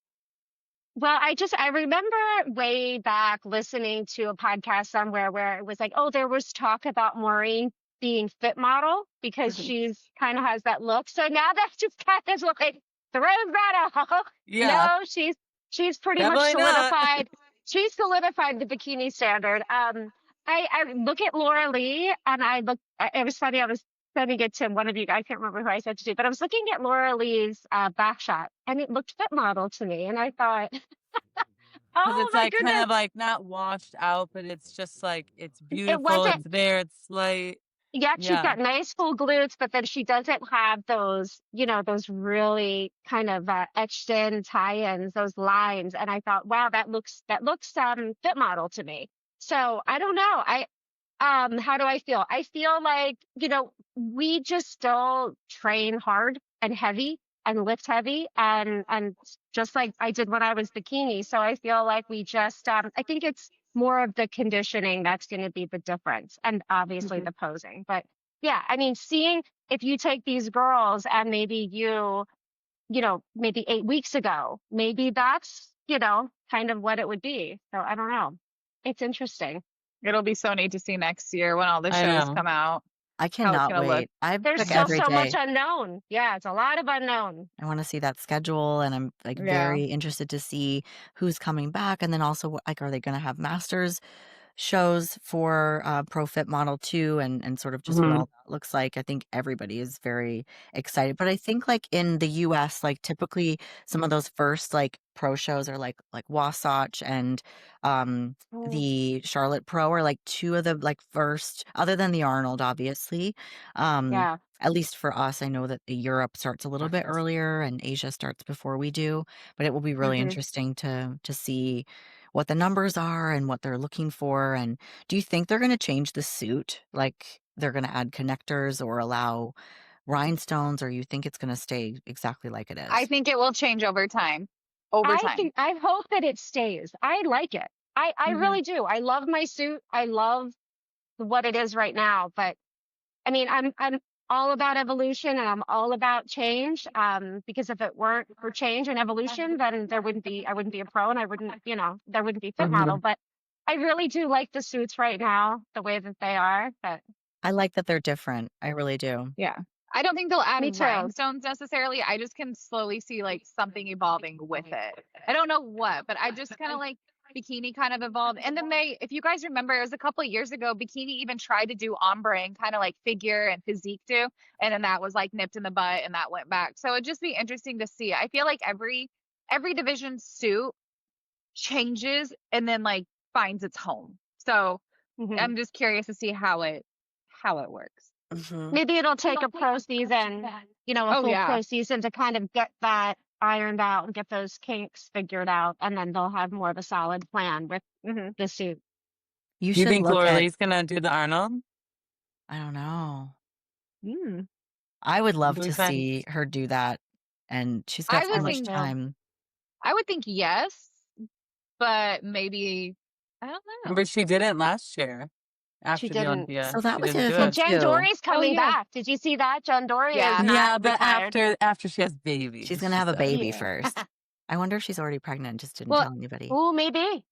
well, I remember way back listening to a podcast somewhere where it was like, oh, there was talk about Maureen being fit model because Mhm. she's kind of has that look. So now that's just kind of like throws that out. Yeah, No, she's pretty much definitely not. solidified. She's solidified the bikini standard. I look at Laura Lee and it was funny. I was sending it to one of you. I can't remember who I said to do, but I was looking at Laura Lee's back shot and it looked fit model to me. And I thought, Because oh it's my like kind goodness. of like not washed out, but it's just like it's It beautiful. wasn't, It's there. It's light. yet she's Yeah. got nice full glutes, but then she doesn't have those, those really kind of etched in tie-ins, those lines. And I thought, wow, that looks fit model to me. So I don't know. How do I feel? I feel like, we just still train hard and heavy and lift heavy and just like I did when I was bikini. So I feel like we just I think it's more of the conditioning that's going to be the difference and obviously Mhm. the posing. But yeah, I mean, seeing if you take these girls and maybe maybe 8 weeks ago, maybe that's, kind of what it would be. So I don't know. It's interesting. It'll be so neat to see next year when all the I shows know. come out, I how it's cannot gonna look. wait. I There's book still every so much day. unknown. Yeah, it's a lot of unknown. I want to see that schedule, and I'm like Yeah. very interested to see who's coming back, and then also like, are they going to have masters shows for Pro Fit Model 2 and sort of just what Hmm. all that looks like. I think everybody is very excited. But I think like in the US, like typically some of those first like pro shows are like Wasatch and Mm, the Charlotte Pro are like two of the like first, other than the Arnold, obviously. Um yeah. at least for us, I know that the Europe starts a little bit earlier and Asia starts before we do, but it will be really Hmm. interesting to see what the numbers are and what they're looking for. And do you think they're going to change the suit? Like they're going to add connectors or allow rhinestones, or you think it's going to stay exactly like it I is? think it will change over time. Over time. I hope that it stays. I like it. I Mhm. really do. I love my suit. I love what it is right now. But I mean, I'm all about evolution and I'm all about change. Because if it weren't for change and evolution, then I wouldn't be a pro and I wouldn't, there wouldn't be fit model. Mhm. But I really do like the suits right now, the way that they are. But I like that they're different. I really do. Yeah. I don't think they'll add me too. rhinestones necessarily. I just can slowly see like something evolving with it. I don't know what, but I just kind of like bikini kind of evolved. And then if you guys remember, it was a couple of years ago, bikini even tried to do ombre and kind of like figure and physique too. And then that was like nipped in the butt and that went back. So it'd just be interesting to see. I feel like every division suit changes and then like finds its home. So Mhm. I'm just curious to see how it works. Mhm. Maybe it'll take a pro season, a Oh full yeah. pro season to kind of get that ironed out and get those kinks figured out, and then they'll have more of a solid plan with Hmm. the suit. You Do you should think look Laura at, Lee's gonna do the Arnold? I don't know. Mm. I would love What do to we think? see her do that. And she's got I so would I would much think too. time. I would think yes, but maybe I don't know. Remember, she didn't last year She after the didn't. Olympia. So that She was the didn't other do Well, thing it. Jen too. Dory's Oh coming yeah. back. Did you see that? Jen Dory is Yeah. not Yeah, but retired. after she has babies, She's going to she have a said. baby Yeah. first. I wonder if she's already pregnant and just didn't Well, tell anybody. Oh, maybe.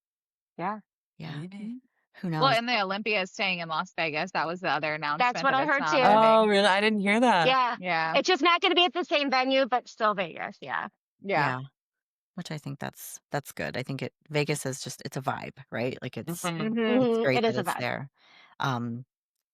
Yeah. Yeah. Maybe. Who well, knows? and the Olympia is staying in Las Vegas. That was the other That's announcement what that I it's heard not too. Oh, moving. really? I didn't hear that. Yeah. Yeah. It's just not going to be at the same venue, but still Vegas. Yeah. Yeah. Yeah. Which I think that's good. I think Vegas is just, it's a vibe, right? Like it's Mhm. Hmm. great It is that a it's vibe. there.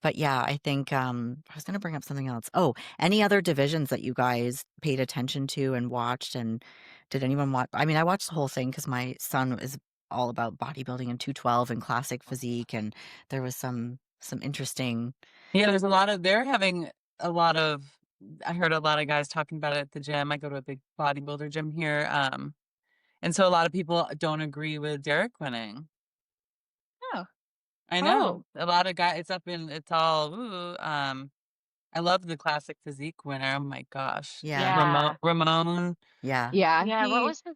But yeah, I think I was going to bring up something else. Oh, any other divisions that you guys paid attention to and watched? And did anyone watch? I mean, I watched the whole thing because my son is all about bodybuilding and 212 and classic physique, and there was some interesting. Yeah, they're having a lot of, I heard a lot of guys talking about it at the gym. I go to a big bodybuilder gym here. And so a lot of people don't agree with Derek winning. Oh. I Oh, know a lot of guys, it's all, ooh, I love the classic physique winner. Oh my gosh. Yeah, yeah. Ramon. yeah, Yeah. Yeah. What was his?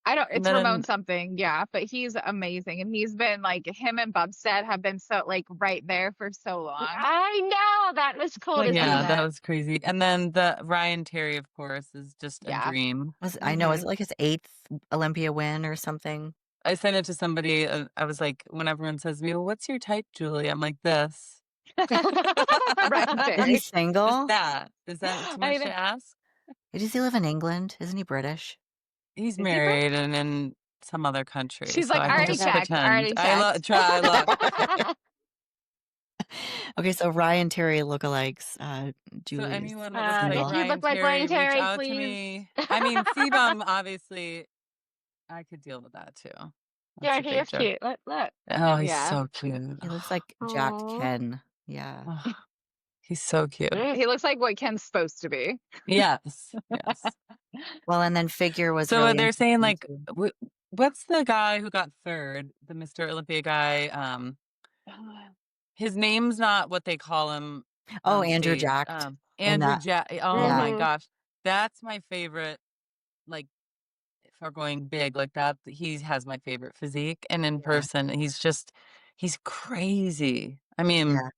And It's then, Ramon something. Yeah. But he's amazing. And he's been like, him and Bubstead have been so like right there for so long. I know. That was cool Like to see yeah, he's, that that. was crazy. And then the Ryan Terry, of course, is just a yeah. dream. I know, is Hmm it like his 8th Olympia win or something? I sent it to somebody. I was like, when everyone says to me, well, what's your type, Julie? I'm like, this. Ryan Is he Terry. Just single? that. Is that too I much know. to ask? Does he live in England? Isn't he British? He's Is he British? married and in some other country, She's so like, I I can already just Okay. checked. I pretend. already checked. I look. Okay, so Ryan Terry lookalikes, So Julie's anyone that looks like If single. you Ryan look like Ryan Terry, reach Terry, out to please. me. I mean, Sebum, obviously, I could deal with that too. That's Yeah, a he big is joke. cute. Look. Oh, he's Yeah. so cute. He looks like Jack Oh. Ken. Yeah. Oh, he's so cute. He looks like what Ken's supposed to be. Yes, yes. Well, and then figure was So really they're saying interesting like, too. what's the guy who got third, the Mr. Olympia guy? His name's not what they call him Oh, on Andrew stage. Jacked in Andrew that. Jack. Oh Yeah. my hmm gosh, that's my favorite. Like, if we're going big like that, he has my favorite physique, and in Yeah. person, he's crazy. I mean, Yeah.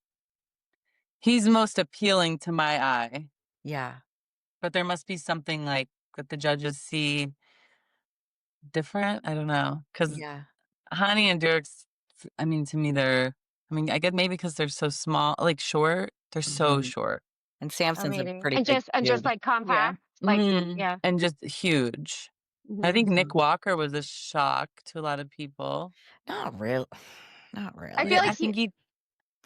he's most appealing to my eye, Yeah. but there must be something like that the judges see different. I don't know, because Yeah. Hani and Derek's, I mean, to me, I get maybe because they're so small, like short. They're so Mhm. short. And Samson's a Amazing. pretty And big just dude. like Yeah. compact. Like, yeah. And just huge. I hmm think Nick Mhm. Walker was a shock to a lot of people. Not real. Not I feel really. like I think he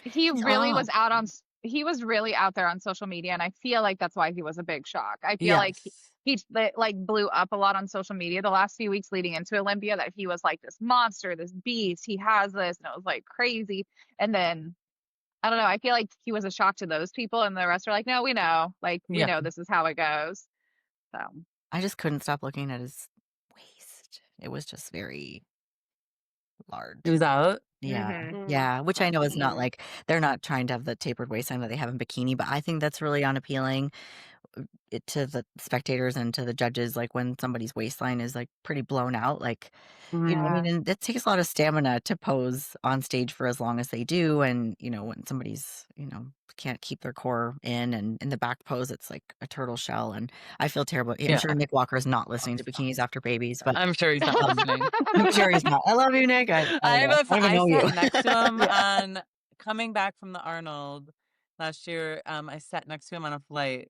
he's really was off. out on he was really out there on social media, and I feel like that's why he was a big shock. I feel like Yes. he like blew up a lot on social media the last few weeks leading into Olympia, that he was like this monster, this beast, he has this, and it was like crazy. And then I don't know, I feel like he was a shock to those people, and the rest are like, no, we know, like we Yeah. know this is how it goes. So I just couldn't stop looking at his waist. It was just very large. It was out. Yeah. Mm. Yeah, which I know is not Mhm. like they're not trying to have the tapered waistline that they have in bikini, but I think that's really unappealing to the spectators and to the judges, like when somebody's waistline is like pretty blown out, like, you know, I mean, Yeah. and it takes a lot of stamina to pose on stage for as long as they do. And, you know, when somebody's, you know, can't keep their core in the back pose, it's like a turtle shell. And I feel terrible. I'm Yeah. sure Nick Walker is not listening to Bikinis After Babies, but I'm sure he's not listening. I'm sure he's not. I love you, Nick. I don't even I know sat you. next to him Yeah. on coming back from the Arnold last year. I sat next to him on a flight.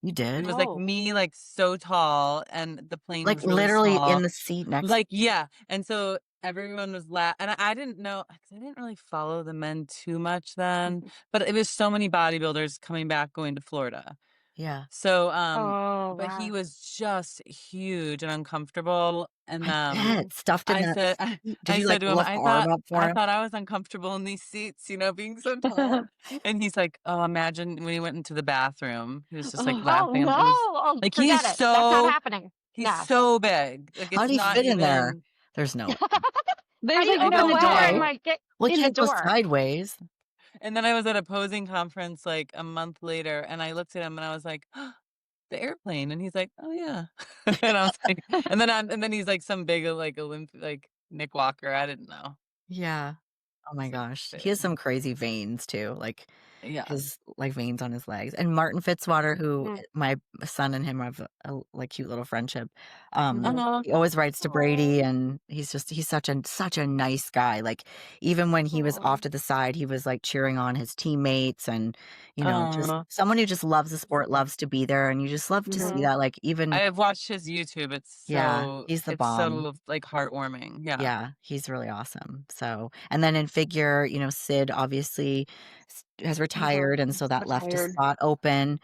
You It did? was like Oh. me, like so tall, and the plane Like was really literally in small. the seat next. Like, yeah. And so everyone was and I didn't know, 'cause I didn't really follow the men too much then, but it was so many bodybuilders coming back going to Florida. Yeah, So, Oh, but he wow. was just huge and uncomfortable. And I bet stuffed in I that said, seat. Did I you like said to him, lift the arm up for I him? thought I was uncomfortable in these seats, you know, being so tall. And he's like, oh, imagine when he went into the bathroom, he was just like Oh, laughing. no. It was Oh, like, forget it. That's not happening. he's No. so big. Like, How'd it's he not fit in there? even. There's no way. How There's do you like open no the door and way. like get Well, he in the can't go door? sideways. And then I was at a posing conference like a month later, and I looked at him and I was like, the airplane. And he's like, oh yeah. And I was like, and then he's like some big like like Nick Walker. I didn't know. Yeah. Oh my It's like, gosh. He has some crazy veins too, like yeah. his like veins on his legs. And Martin Fitzwater, who Mhm. my son and him have a like cute little friendship. Mhm. He always writes to Brady, Aw. and he's such a nice guy. Like even when he was Aw. off to the side, he was like cheering on his teammates, and you know, just Oh, someone who just loves the sport, loves to be there, and you just love to see Mhm. that. Like I even have watched his YouTube. yeah, he's the It's bomb. so like heartwarming. Yeah. Yeah, he's really awesome. So, and then in figure, you know, Sid obviously has Mhm. retired, and so that left a Retired. spot open.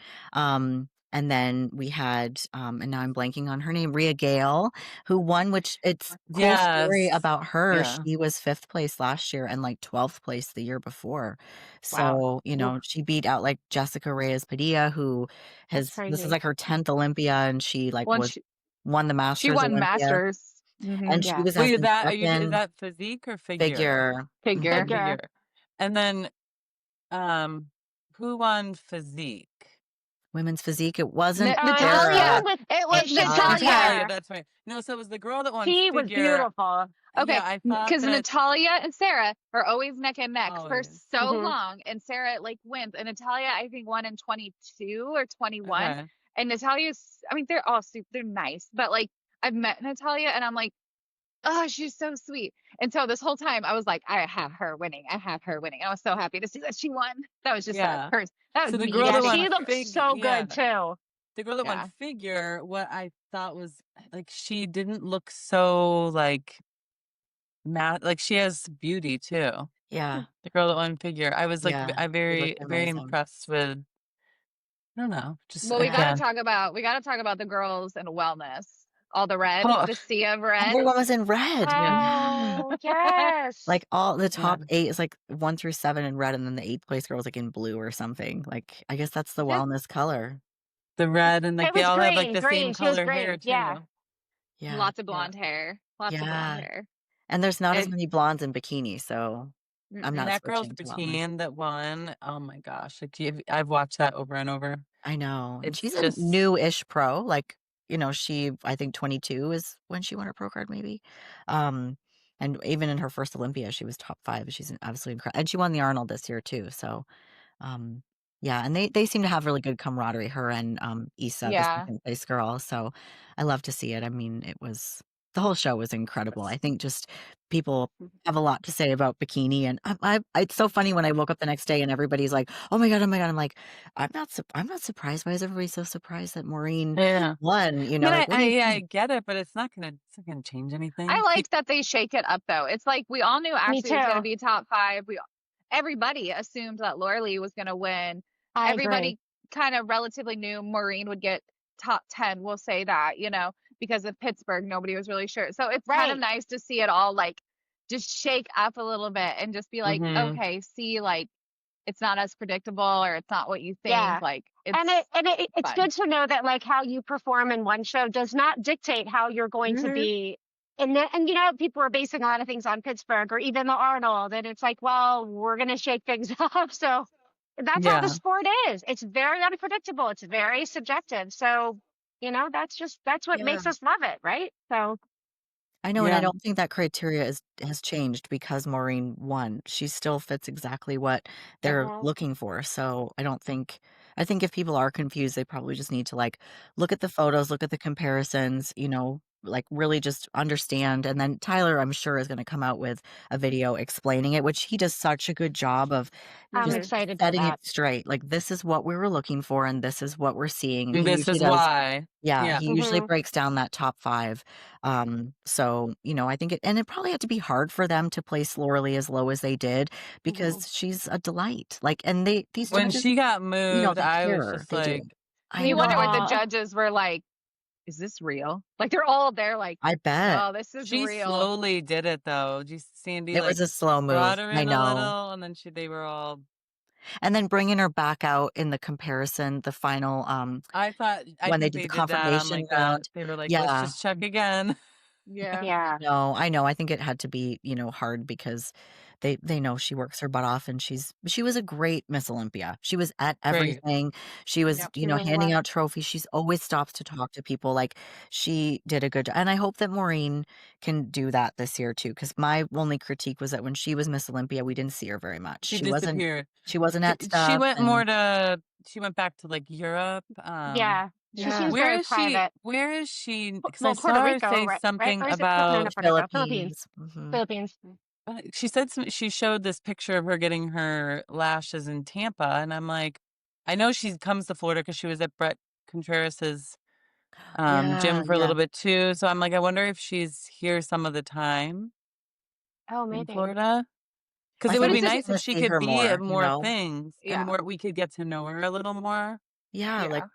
And then we had, and now I'm blanking on her name, Rhea Gale, who won, which it's cool story Yes. about her. Yeah. She was 5th place last year and like 12th place the year before. Wow. So, you Oof, know, she beat out like Jessica Reyes Padilla, who that's this is crazy. like her 10th Olympia, and she like Once won the she Masters won Olympia, Masters. and she Yeah. was Wait, as is in is second. that physique or figure? Figure. Figure. Mhm. Figure. Figure. And then um who won physique? Women's physique, it wasn't It Sarah. Natalia. wasn't It It was it's was Natalia, Natalia. Natalia. that's right. No, so it was the girl that won She was figure. beautiful. Okay, Yeah, I thought because that. Natalia and Sarah are always neck and neck for Always. so Mhm. long, and Sarah like wins, and Natalia I think won in 22 or 21, Okay. and Natalia's I mean they're all super, they're nice, but like I've met Natalia and I'm like, oh, she's so sweet, and so this whole time I was like, I have her winning, I have her winning. I was so happy to see that she won. That was just a Yeah. person. That was So the me girl Yeah, that getting won she my looked so yeah, good too. the girl that won yeah. figure, what I thought was like she didn't look so like like she has beauty too. Yeah, The girl that won figure. I was like yeah, I she very, looked very amazing. impressed with, I don't know, just Well, Yeah. we gotta talk about the girls and wellness. All the red, Oh, the sea of red. Everyone was in red. yeah. Yeah. Oh, yes. Like, all the Yeah. top 8 is, like, 1 through 7 in red, and then the 8th place girl is, like, in blue or something. Like, I guess that's the Just wellness color. The red, and like It they was all have like green, the same green. She was color hair green. Yeah. too. Yeah, lots of Yeah. blonde hair. Lots of blonde yeah, hair. and there's not as It many blondes in bikini, so I'm And mm-mm. not that girl's switching to wellness. routine that won, oh my gosh, like I've watched that over and over. I know, and It's she's a just new-ish pro, like, you know, she I think 22 is when she won her pro card maybe, um, and even in her first Olympia, she was top 5, she's an absolutely incredible, and she won the Arnold this year too, so, um, yeah, and they seem to have really good camaraderie, her and, Issa, the Yeah. 2nd place girl, so I love to see it. I mean, the whole show was incredible. I think just people have a lot to say about bikini, and it's so funny when I woke up the next day and everybody's like, "Oh my god, oh my god." I'm like, I'm not surprised. Why is everybody so surprised that Maureen yeah. won? You I know, mean, like, what do you yeah, I think? get it, but it's not gonna change I anything. like that they shake it up though. It's like we all knew Me Ashley was gonna too. be top 5. Everybody assumed that Laura was gonna win. I agree. Everybody kind of relatively knew Maureen would get top 10. We'll say that, because of Pittsburgh, nobody was really sure. So it's kind of Right. nice to see it all like just shake up a little bit and just be like, Mhm. okay, see, like it's not as predictable or it's not what you think. Yeah. Like And it's it's fun. good to know that like how you perform in one show does not dictate how you're going to Hmm. be and you know, people are basing a lot of things on Pittsburgh or even the Arnold, and it's like, well, we're gonna shake things up. So that's how the Yeah. sport is. It's very unpredictable. It's very subjective. So, you know, that's what Yeah. makes us love it, right? So, I know, and I Yeah. don't think that criteria has changed because Maureen won. She still fits exactly what they're mhm, looking for. So I think if people are confused, they probably just need to like look at the photos, look at the comparisons, like really just understand. And then Tyler, I'm sure, is going to come out with a video explaining it, which he does such a good job of I'm just Mhm. excited for setting it that. straight. Like this is what we were looking for, and this is what we're seeing. And He this usually is does. why. Yeah, Yeah. he usually Hmm. breaks down that top 5. So, I think it probably had to be hard for them to place Lauralee as low as they did Hmm. because she's a delight. Like, and these When judges, she got moved, they I was care. just They do. like, I You We were wonder what the know. all. judges were like, is this real? Like they're all there like, I bet. no, this is she real. slowly did it though. Sandy It was like a slow move. brought her I in a know. little, and then they were all. And then bringing her back out in the comparison, the final, I when they think did they the did that on confirmation like round. they were like, let's Yeah. just check again. Yeah. Yeah. No, I know. I think it had to be, hard because they know she works her butt off and she was a great Miss Olympia. She was at Great. everything. She was, Yep. She really handing was. out trophies. She's always stops to talk to people. Like she did a good job. And I hope that Maureen can do that this year too. Because my only critique was that when she was Miss Olympia, we didn't see her very much. She disappeared. She wasn't at She stuff went and more to. She went back to like Europe. Yeah. She yeah, seems Where very is she? private. Where is she? Because I Well, Puerto saw her Rico, say right? Right? something Or is it no, about. not the Puerto Rico? Philippines. Philippines. Philippines. She said she showed this picture of her getting her lashes in Tampa, and I'm like, I know she comes to Florida because she was at Brett Contreras's Yeah, gym for a yeah. little bit too. So I'm like, I wonder if she's here some of the time Oh, in maybe. Florida. Because I it But would think be it's we a, just nice if want to she see could her be at more, more things and yeah. more we could get to know her a little more. Yeah, like Yeah.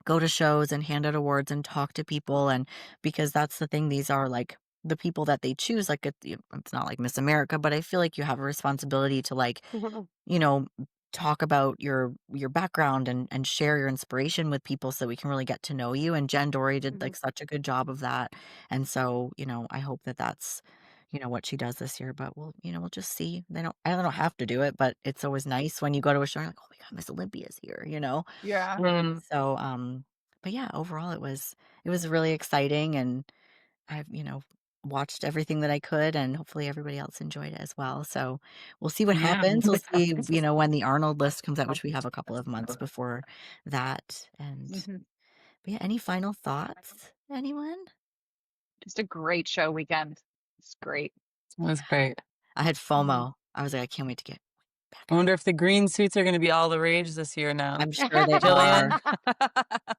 go to shows and hand out awards and talk to people and because that's the thing, these are like the people that they choose, like it's not like Miss America, but I feel like you have a responsibility to like, Mhm. you know, talk about your background and share your inspiration with people so we can really get to know you. And Jen Dory did like Mhm. such a good job of that. And so, I hope that that's what she does this year, but we'll just see. I don't have to do it, but it's always nice when you go to a show, you're like, oh my God, Miss Olympia's here. Yeah. Mm, So, but yeah, overall it was really exciting and I've, watched everything that I could and hopefully everybody else enjoyed it as well. So we'll see what yeah. happens. We'll see, when the Arnold list comes out, which we have a couple of months before that. And Hmm. but yeah, any final thoughts? Anyone? Just a great show weekend. It's great. It was great. I had Mhm. FOMO. I was like, I can't wait to get back I out. wonder if the green suits are going to be all the rage this year now. I'm sure they are. Jillian.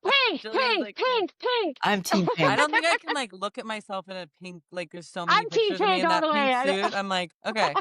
Pink, Jillian's pink, like, pink, pink. I'm team I pink. don't think I can like look at myself in a pink. Like, there's so many I'm team pictures of me pink in all that the way. pink suit. I'm like, okay,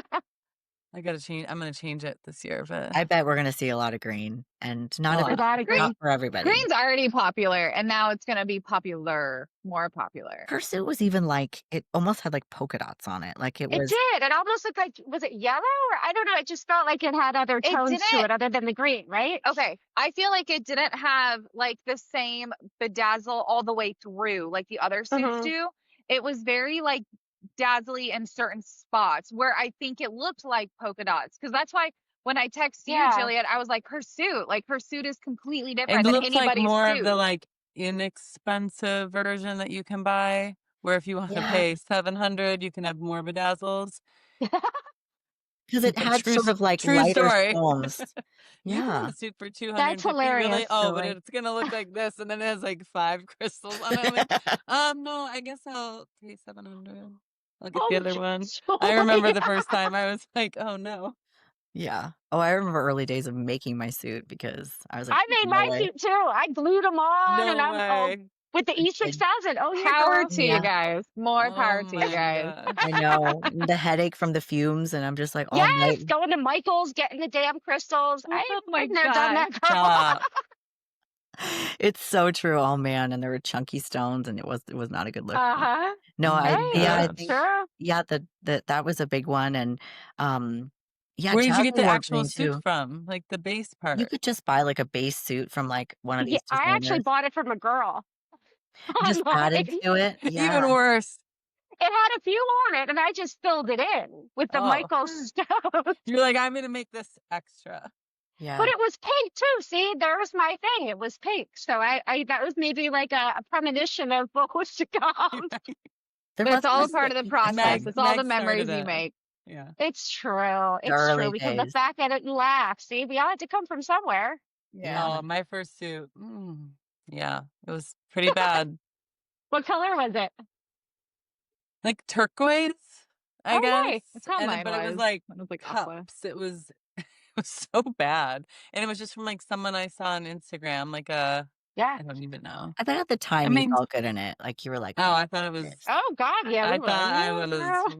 I gotta change. I'm gonna change it this year, but I bet we're gonna see a lot of green and a not A lot. lot of Green, not green. for everybody. green's already popular, and now it's gonna be popular, more popular. Her suit was even like it almost had like polka dots on it. Like it It was did. It almost looked like, was it yellow or I don't know. It just felt like it had other It tones to didn't. it other than the green, right? Okay, I feel like it didn't have like the same bedazzle all the way through like the other suits Hmm. do. It was very like dazzly in certain spots where I think it looked like polka dots. Because that's why when I text you, Yeah. Jillian, I was like her suit is completely It different than looks like anybody's more of suit. the like inexpensive version that you can buy, where if you want to yeah, pay 700, you can have more bedazzles. because it had True, sort of like true lighter story. tones. You can have Yeah. a suit for That's 250, really? hilarious. Oh, but Really. it's gonna look like this, and then it has like 5 crystals on it. I'm like, no, I guess I'll pay 700. I'll get the Oh, other one. I remember Julia. the first time I was like, oh no. Yeah. Oh, I remember early days of making my suit because I was like, I "There's made no my way." suit too. I glued them on and No I'm oh, way. with the I did. E6000. Oh, yeah, Power girl. to you Yeah, guys. More Oh power to you my guys. I gosh. know. The headache from the fumes, and I'm just like all night. Yes, going to Michael's, getting the damn crystals. Oh my I've never done gosh. that, girl. Stop. It's so true. Oh man, and there were chunky stones, and it was not a good look. Uh-huh. No, Oh my Hey, yeah, I it's gosh. think true. yeah, that was a big one, and yeah, Where did you get the Jasmine wore actual green suit too. from? Like the base You part? could just buy like a base suit from like one of Yeah, these I actually designers bought it from a girl and just add online. into it. Even Yeah. worse. It had a few on it, and I just filled it in with the Oh, Michael Stone. you're like, I'm gonna make this extra. Yeah. But it was pink too. See, there's my thing. It was pink. So I that was maybe like a premonition of what was to come. There But it's all a wasn't part of the process. It's all the Meg started memories you it. make. Yeah. It's true. the It's true. early We can look days. back at it and laugh. See, we all had to come from somewhere. Yeah. Oh, my first suit. Yeah, it was pretty bad. What color was it? Like turquoise, I Oh, guess. nice. That's how mine But it was was. like Mine was like aqua. cups. It was so bad. And it was just from like someone I saw on Instagram, like Yeah. I don't even know. I bet at the I time you mean, felt good in it. Like you were like, oh, I thought it was Oh God, yeah, we I were. thought I "Yeah, girl." was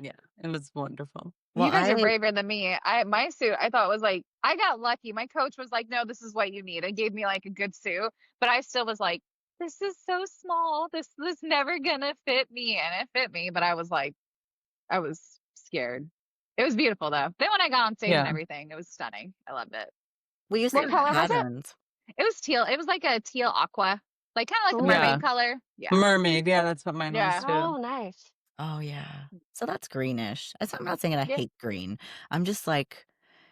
yeah, it was wonderful. well, You guys are I braver than me. My suit, I thought was like, I got lucky. My coach was like, no, this is what you need, and gave me like a good suit. But I still was like, this is so small. This never gonna fit me, and it fit me. But I was like, I was scared. It was beautiful though. Then when I got on stage and Yeah. everything, it was stunning. I loved it. we used What to color have was it? patterns. It was teal. It was like a teal aqua, like kind of like a Ooh. Yeah. mermaid color. Yeah. Mermaid, yeah, that's what mine Yeah. was too. Oh, nice. Oh yeah. So that's greenish. I'm not saying I Yeah. hate green. I'm just like,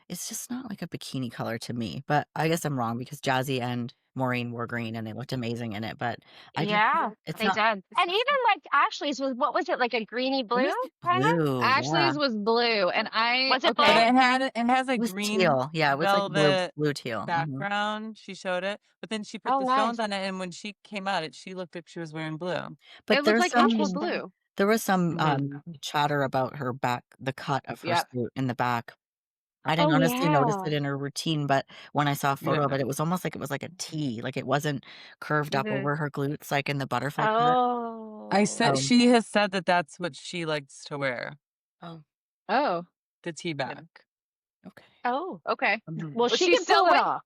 it's just not like a bikini color to me. But I guess I'm wrong because Jazzy and Maureen wore green and they looked amazing in it. But I just, Yeah, it's they not. did. It's And not. even like Ashley's was, what was it, like a greeny It blue was kind of? blue. Yeah. Ashley's was blue, and Was it But okay. blue? it has a It was green teal. Yeah, it was like velvet blue teal. background. She showed it, but then she put Oh, the stones nice. on it, and when she came out, she looked like she was wearing blue. But It looked like actual Interesting. blue. there was some Mhm. chatter about her back, the cut of her Yep. suit in the back. I didn't Oh, honestly notice it yeah. in her routine, but when I saw a photo Yeah. of it, it was almost like it was like a T, like it wasn't curved up Mhm. over her glutes like in the butterfly cut. I Oh. said So, she has said that that's what she likes to wear, oh, Oh, the T back. okay. Oh. okay. Mhm. Well, Well, she she's can still pull it win. off.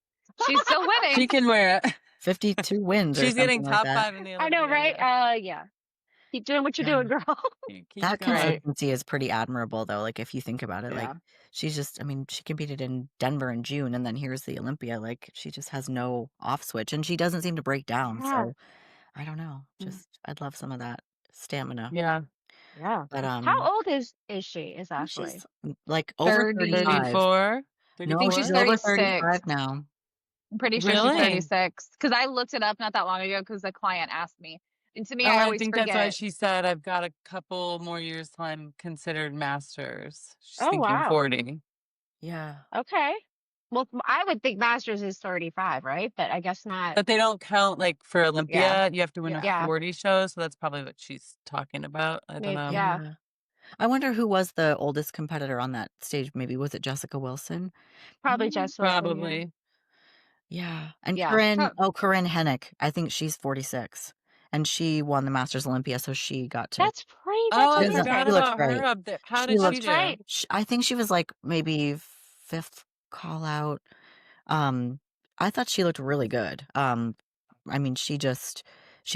She's still winning. She can wear it. 52 wins or She's getting something like top that. 5 in the I know, Olympia. right? Yeah. Yeah. Keep doing what you're Yeah. doing, girl. Keep That going. Right. consistency is pretty admirable though, like if you think about it, like Yeah. she's just, I mean, she competed in Denver in June and then here's the Olympia, like she just has no off switch and she doesn't seem to break down. Yeah. So I don't know, just I'd love some of that stamina. Yeah. Yeah. But How old is she? Is I think Ashley? she's like over 30. 35. 34? No, I think 34? she's she's over 36. 35 now. I'm pretty sure she's Really? 36 because I looked it up not that long ago because a client asked me. And to me, Oh, I I always think that's why forget. she said, I've got a couple more years till I'm considered masters. She's Oh, thinking wow. 40. Yeah. Okay. Well, I would think Masters is 35, right? But I guess not. But they don't count like for Yeah. Olympia. You have to win Yeah. a Yeah. 40 show. So that's probably what she's talking about. I don't Maybe. know. Yeah. Yeah. I wonder who was the oldest competitor on that stage. Maybe was it Jessica Wilson? Probably Jess Wilson. Yeah. Probably. Yeah. And Yeah. Corinne Hennick, I think she's 46. And she won the Masters Olympia, so she got to. That's pretty. Oh, I That's doesn't- forgot she looks about her great. up there. How She did looks she do? right. I think she was like maybe fifth call out. I thought she looked really good. I mean, she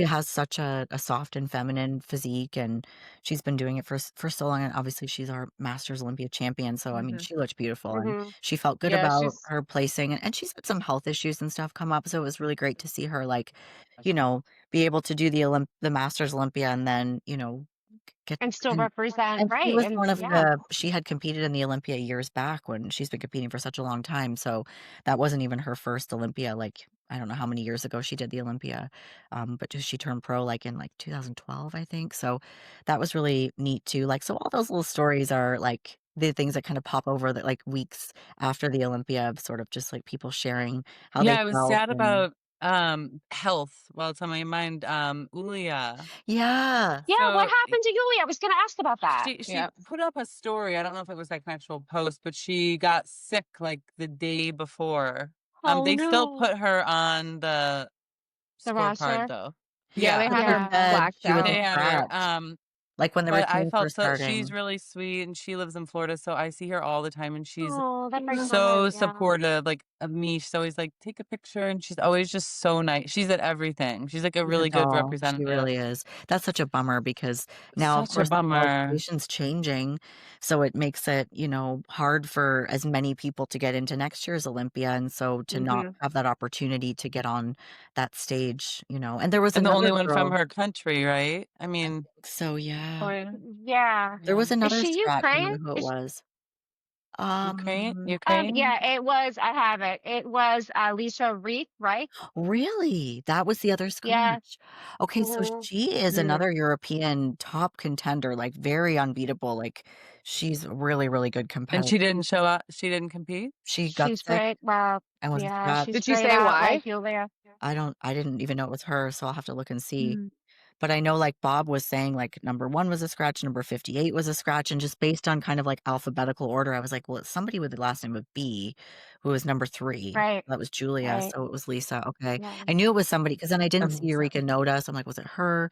has such a soft and feminine physique, and she's been doing it for so long. And obviously, she's our Masters Olympia champion. So I mean, Mhm. she looked beautiful, and Mhm. she felt good Yeah, about she's her placing. And she's had some health issues and stuff come up, so it was really great to see her like, you know, be able to do the Masters Olympia, and then get And still represent, and she right? was And one of yeah. she had competed in the Olympia years back when she's been competing for such a long time, so that wasn't even her first Olympia, like, I don't know how many years ago she did the Olympia, but she turned pro, like, in, like, 2012, I think, so that was really neat too, like, so all those little stories are, like, the things that kinda pop over that, like, weeks after the Olympia of sort of just, like, people sharing how they Yeah, I was felt sad and about health. Well, it's on my mind. Ulia. Yeah. Yeah. What So happened to Yuli? I was going to ask about that. she yeah. put up a story. I don't know if it was like an actual post, but she got sick like the day before. Oh, They still no. put her on the The scorecard roster. though. Yeah, they Yeah, had her Yeah. said blacked she was they out. had her. scratched, like, when the But I routines were felt so she's starting. really sweet and she lives in Florida, so I see her all the time and she's Oh, that breaks my so heart. Yeah. supportive, like of me. She's always like, take a picture, and she's always just so nice. She's at everything. She's like a She's a really good doll, she representative. really is. That's such a bummer because now, of Such a course, the bummer. qualification's changing, so it makes it, hard for as many people to get into next year's Olympia, and so to not Mhm. have that opportunity to get on that stage, and there was And the another only one from girl. her country, right? I mean, So yeah. Or Yeah. There Yeah. was Is another she scratch, I Ukraine? remember who it was. Ukraine? Um, Ukraine? Yeah, it was. I have it. It was Lisa Reek, right? really? That was the other Yeah. scratch. Okay, so Hmm. she is Mm. another European top contender, like, very unbeatable, like, she's a really, really good And competitor. she didn't show up. She didn't compete? She got She's sick great. Well, and was a yeah, scratch. she's did she grayed say out why? like Yulia. I didn't even know it was her, so I'll have to look and see. Mm, But I know, like, Bob was saying, like, number 1 was a scratch, number 58 was a scratch, and just based on kind of, like, alphabetical order, I was like, "Well, it's somebody with the last name of B who was number 3." Right. That was Julia, Right. so it was Lisa, okay. Yeah. I knew it was somebody because then I didn't see So Eureka Noda, so I'm like, "Was it her?"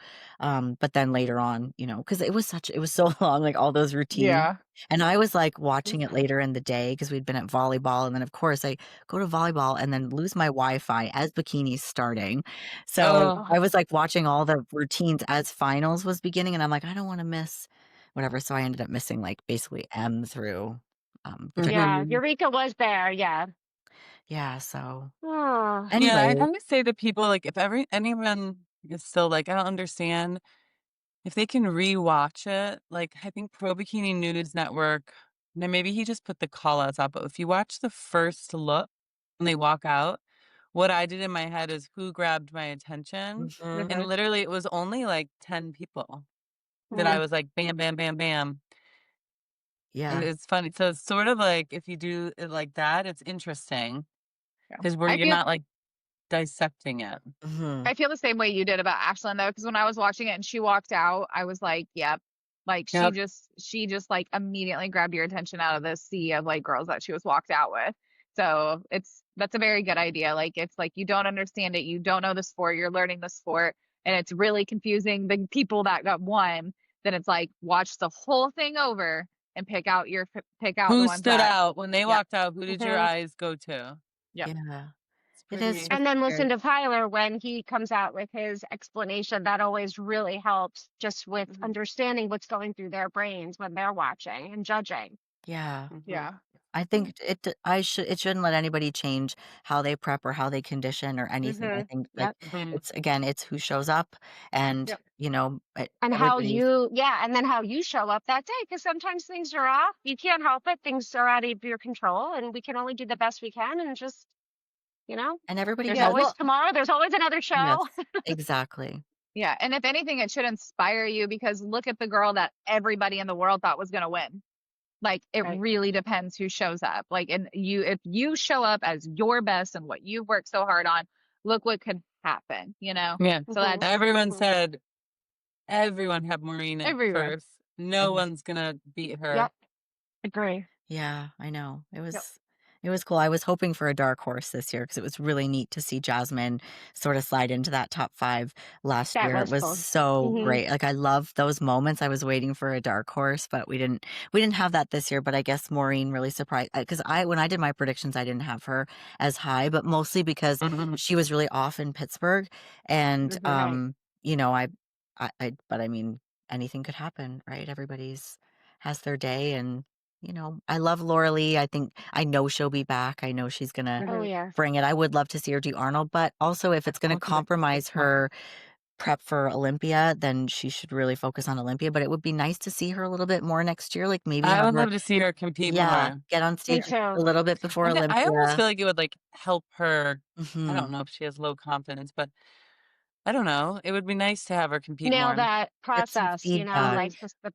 But then later on, because it was so long, like, all those routines, yeah. and I was, like, watching it later in the day because 'cause we'd been at volleyball, and then, of course, I go to volleyball and then lose my Wi-Fi as Bikini's starting. So, Oh, I Oh, was, like, watching all the routines as finals was beginning, and I'm like, "I don't wanna miss whatever," so I ended up missing, like, basically M through, which I yeah. mhm. Eureka was there. Yeah. yeah, so Oh, Yeah, I anyway. always say to people, like, if anyone is still like, I don't understand, if they can rewatch it, like, I think Pro Bikini News Network, now maybe he just put the call outs out, but if you watch the first look when they walk out, what I did in my head is who grabbed my attention. Mhm. And mhm, literally, it was only like 10 people that I mhm. was like, bam, bam, bam, bam. Yeah. It's funny. So it's sort of like if you do it like that, it's interesting Yeah. because where I you're feel not like dissecting it. Mhm. I feel the same way you did about Ashlyn though, because when I was watching it and she walked out, I was like, "Yep." Like Yep. she just like immediately grabbed your attention out of the sea of like girls that she was walked out with. So that's a very good idea. Like it's like you don't understand it, you don't know the sport, you're learning the sport, and it's really confusing the people that got won. Then it's like watch the whole thing over and pick out the Who ones stood that, out when they yep, walked out? Who did your Mhm. eyes go to? yep, Yeah. It's It is pretty. just And then very listen to Tyler when he comes out with his explanation. That always really helps just with mhm, understanding what's going through their brains when they're watching and judging. yeah. Mhm. yeah, I think it shouldn't let anybody change how they prep or how they condition or anything. I Hmm. think, like, Yep. Mhm. it's again, it's who shows up and, yep, And how everybody's you, yeah, and then how you show up that day. Because sometimes things are off. You can't help it. Things are out of your control, and we can only do the best we can. And just, you know, and everybody there's yeah. does. always Well, tomorrow. There's always another show. Yes, exactly. yeah, and if anything, it should inspire you because look at the girl that everybody in the world thought was going to win. Like it Right. really depends who shows up. Like, and if you show up as your best and what you've worked so hard on, look what could happen, you know? Yeah. So Hmm. that's Everyone Hmm. said, everyone had Maureen at everyone. first. No one's going to beat her. Yep. Agree. Yeah, I know. Yep. It was cool. I was hoping for a dark horse this year because it was really neat to see Jasmine sort of slide into that top 5 last That year. It was was cool. so Hmm. great. Like, I love those moments. I was waiting for a dark horse, but we didn't have that this year, but I guess Maureen really surprised because when I did my predictions, I didn't have her as high, but mostly because Mhm. she was really off in Pittsburgh and, Hmm. Right. you know, but I mean, anything could happen, right? Everybody's has their day and I love Laura Lee. I know she'll be back. I know she's gonna Oh, Hmm. yeah. bring it. I would love to see her do Arnold, but also if it's gonna compromise her prep for Olympia, then she should really focus on Olympia. But it would be nice to see her a little bit more next year. Like maybe I have would her, love to see her compete yeah, more. get on Me stage Yeah. a too. little bit before I almost Olympia. feel like it would like help her. I Hmm. don't know if she has low confidence, but I don't know. It would be nice to have her compete Nail more. that Get some process, feedback. Hmm. like just the,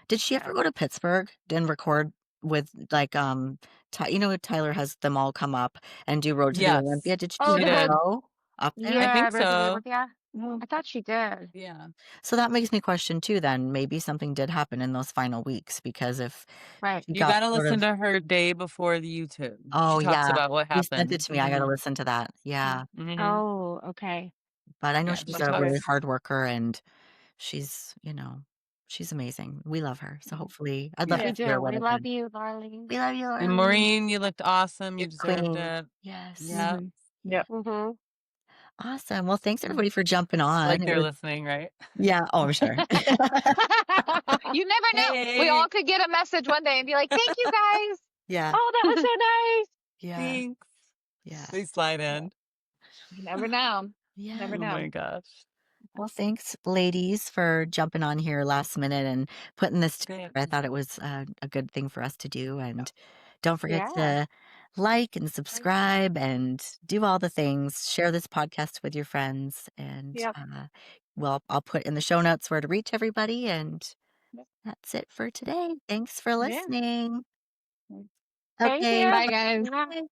Did she ever yeah. go to Pittsburgh and record with like Tyler has them all come up and do Road to the Yes, Olympia? Did Oh, she she the ever road. did. go up there? I Yeah, think road to the so. Olympia. Hmm. I thought she did. Yeah. So that makes me question too then, maybe something did happen in those final weeks because if Right. she You got gotta sort listen of to her day before the YouTube. oh, She talks yeah, about what you sent it happened. to me, I gotta listen to that, Hmm. yeah, Mhm. Oh, okay. but I know Yeah, she's she That's a really okay. talks. hard worker and she's, she's amazing. We love her, so hopefully I'd love Yeah. to We Yeah. see her do. win We love again. you, darling. We love you, And Laura. Maureen, you looked awesome. You're You deserved queen. it. Yes. Yep. Hmm. Yep. Mm-hmm. Awesome. Well, thanks Mm. everybody for jumping Like on. It they're was listening, right? yeah, oh, I'm sure. You never know. We all Hey, could get a message one day and be like, "Thank you guys." Yeah, Oh, that was so nice. yeah, thanks. yeah, They slide Yeah. in. You never know. yeah. Never Oh know. my gosh. Well, thanks, ladies, for jumping on here last minute and putting this together. I thought it was a good thing for us to do. And don't forget Yeah. to like and subscribe and do all the things. Share this podcast with your friends. And Yep. well, I'll put in the show notes where to reach everybody. And Yep. that's it for today. Thanks for Yeah. listening. Thank Okay. you. Bye, guys. Bye. Bye.